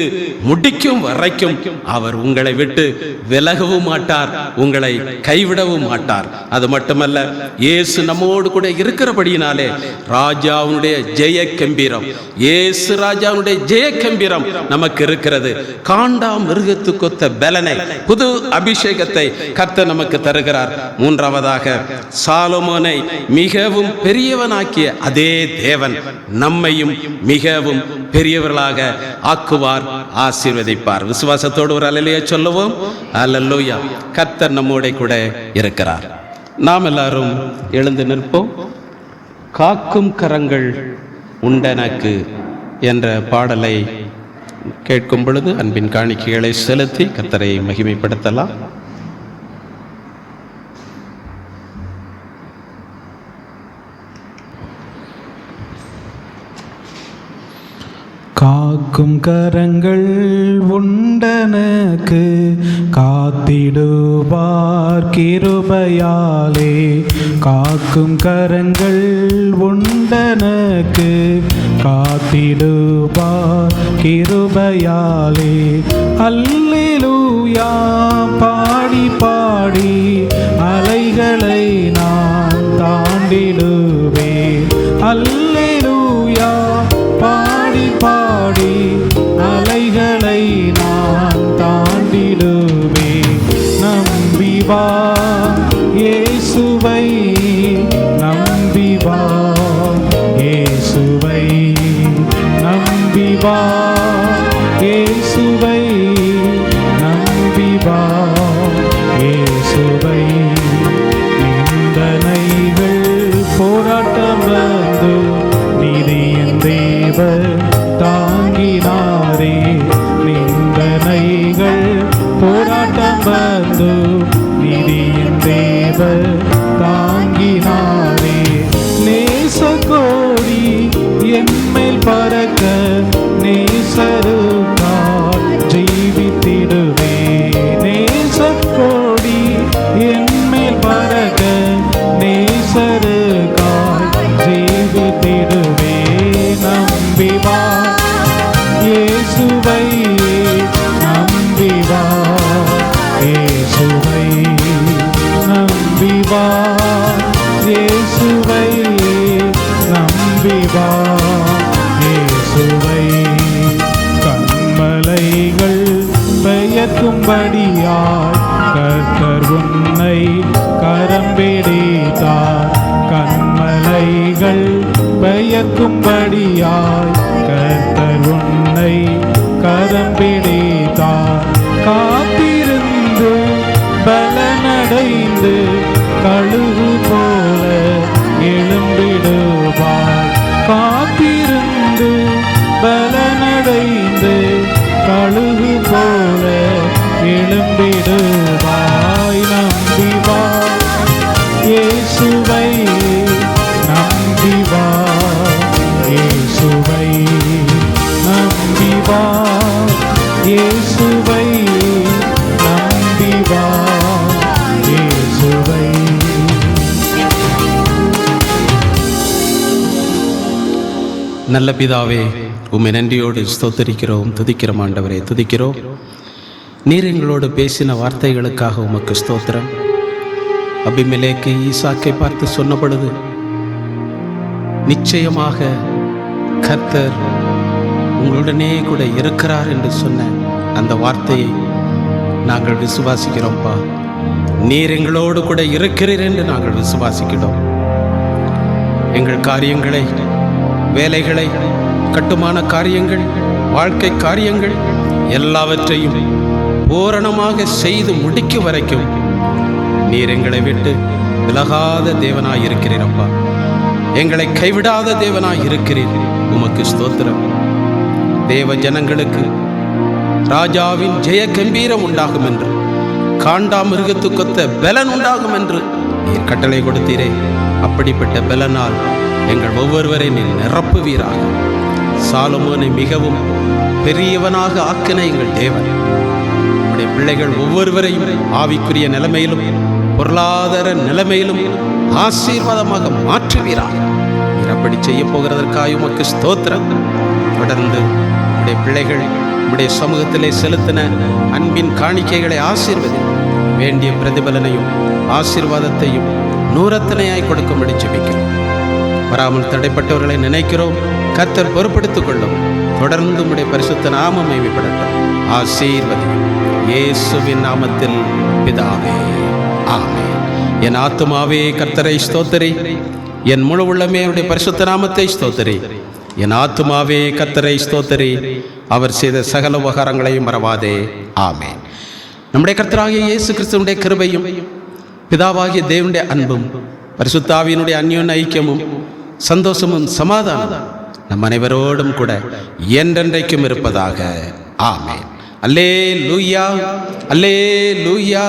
முடிக்கும் வரைக்கும் அவர் உங்களை விட்டு விலகவும் மாட்டார், உங்களை கைவிடவும் மாட்டார். அது மட்டுமல்ல, இயேசு நம்மோடு கூட இருக்கிறபடியினாலே ராஜாவுடைய ஜெய கம்பீரம், இயேசு ராஜாவுடைய ஜெய கம்பீரம் நமக்கு இருக்கிறது. காண்டா மிருகத்து கொத்த பலனை, புது அபிஷேகத்தை கர்த்தர் நமக்கு தருகிறார். மூன்றாவதாக, சாலமோனை மிகவும் பெரியவனாக்கிய அதே தேவன் நம்மையும் மிகவும் பெரியவர்களாக ஆக்குவார், ஆசீர்வதிப்பார். விசுவாசத்தோடு ஒரு அல்லேலூயா சொல்லுவோம். அல்லேலூயா. கர்த்தர் நம்மோட கூட இருக்கிறார். நாம் எல்லாரும் எழுந்து நிற்போம். காக்கும் கரங்கள் உண்டனக்கு என்ற பாடலை கேட்கும் பொழுது அன்பின் காணிக்கைகளை செலுத்தி கர்த்தரை மகிமைப்படுத்தலாம். காக்கும் கரங்கள் உண்டனக்கு காத்திடுவார் கிருபையாலே. காக்கும் கரங்கள் உண்டனக்கு காத்திடுவார் கிருபையாலே. அல்லேலூயா பாடி பாடி அலைகளை நான் தாண்டிடுவேன். அல்லேலூயா பாடி பாடி அலைகளை நான் தாண்டிடுவேன். நம்பி வா இயேசுவை, நம்பி வா இயேசுவை, நம்பி வா இயேசுவை, நம்பி வா இயேசுவை. நிந்தனைகள் போராட்டம் வந்து நீதியின் தேவர் தாங்கினாரே. நிந்தனைகள் போராட்டம் வந்து நீதியின் தேவர் தாங்கினாரே. நேச கோடி என்மேல் பறக்க நேசருக்காய் ஜீவித்திடுவே. நேச கோடி என்மேல் பறக்க நேசருக்காய் ஜீவித்திடுவே. நம்பி வா இயேசுவை, நம்பி வா இயேசுவை, நம்பி வா இயேசுவை, நம்பி வா இயேசுவை. கண்மலைகள் பெயர்க்கும்படியாய் கர்த்தர் உன்னை கரம் பிடித்தார். கண்மலைகள் பெயர்க்கும்படியாய் கர்த்தர் உன்னை கரம் பிடித்தார். காத்திருந்து பலனடைந்து கழுகு போல எழும்பிடுவார். காத்திருந்து பலனடைந்து கழுகு போல எழும்பிடுவாய். நம்பி வா இயேசுவை, நம்பி வா இயேசுவை, நம்பி வா இயேசுவை, நம்பி வா இயேசுவை. நல்ல பிதாவே, உம்மை நன்றியோடு ஸ்தோத்திரிக்கிறோம், துதிக்கிறோம். ஆண்டவரே துதிக்கிறோம். நீர் எங்களோடு பேசின வார்த்தைகளுக்காக உமக்கு ஸ்தோத்திரம். அபிமெலேக்கு ஈசாக்கை பார்த்து சொன்ன பொழுது நிச்சயமாக கர்த்தர் உங்களுடனே கூட இருக்கிறார் என்று சொன்ன அந்த வார்த்தையை நாங்கள் விசுவாசிக்கிறோம்ப்பா. நீர் எங்களோடு கூட இருக்கிறீர் என்று நாங்கள் விசுவாசிக்கிறோம். எங்கள் காரியங்களை, வேலைகளை, கட்டுமான காரியங்கள், வாழ்க்கை காரியங்கள் எல்லாவற்றையும் பூரணமாக செய்து முடிக்கும் வரைக்கும் நீர் எங்களை விட்டு விலகாத தேவனாய் இருக்கிறீரப்பா. எங்களை கைவிடாத தேவனாய் இருக்கிறீர். உமக்கு ஸ்தோத்திரம். தேவ ஜனங்களுக்கு ராஜாவின் ஜெய கம்பீரம் உண்டாகும் என்று, காண்டா மிருகத்துக்கொத்த பலன் உண்டாகும் என்று நீர் கட்டளை கொடுத்தீரே. அப்படிப்பட்ட பலனால் எங்கள் ஒவ்வொருவரை நீர் நிரப்புவீராக. சாலமோனை மிகவும் பெரியவனாக ஆக்கின எங்கள் தேவன் நம்முடைய பிள்ளைகள் ஒவ்வொருவரையும் ஆவிக்குரிய நிலைமையிலும் பொருளாதார நிலைமையிலும் ஆசீர்வாதமாக மாற்றுவீராக. நீர் அப்படி செய்ய போகிறதற்காக உமக்கு ஸ்தோத்திரம். தொடர்ந்து நம்முடைய பிள்ளைகள் நம்முடைய சமூகத்திலே செலுத்தின அன்பின் காணிக்கைகளை ஆசீர்வதி, வேண்டிய பிரதிபலனையும் ஆசீர்வாதத்தையும் நூறத்தனையாய் கொடுக்கும்படி ஜெபிக்கிறோம். வராமல் தடைப்பட்டவர்களை நினைக்கிறோம். கர்த்தர் பொறுப்படுத்திக் கொள்ளும். தொடர்ந்து உம்முடைய பரிசுத்த நாமம் மகிமைப்படட்டும். ஆசீர்வதி இயேசுவின் நாமத்தில் பிதாவே, ஆமென். என் ஆத்துமாவே கர்த்தரை ஸ்தோத்திரி, என் முழு உள்ளமே அவருடைய பரிசுத்த நாமத்தை ஸ்தோத்திரி. என் ஆத்துமாவே கர்த்தரை ஸ்தோத்திரி, அவர் செய்த சகல உபகாரங்களையும் மறவாதே. ஆமென். நம்முடைய கர்த்தராகிய இயேசு கிறிஸ்துவினுடைய கிருபையும் பிதாவாகிய தேவனுடைய அன்பும் பரிசுத்த ஆவியினுடைய அந்யோன்ய ஐக்கியமும் சந்தோஷமும் சமாதானம் நம் அனைவரோடும் கூட என்றென்றைக்கும் இருப்பதாக. ஆமென். அல்லேலூயா, அல்லேலூயா,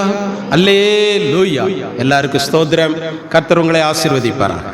அல்லேலூயா. எல்லாருக்கும் ஸ்தோத்திரம். கர்த்தர் உங்களை ஆசீர்வதிப்பாராக.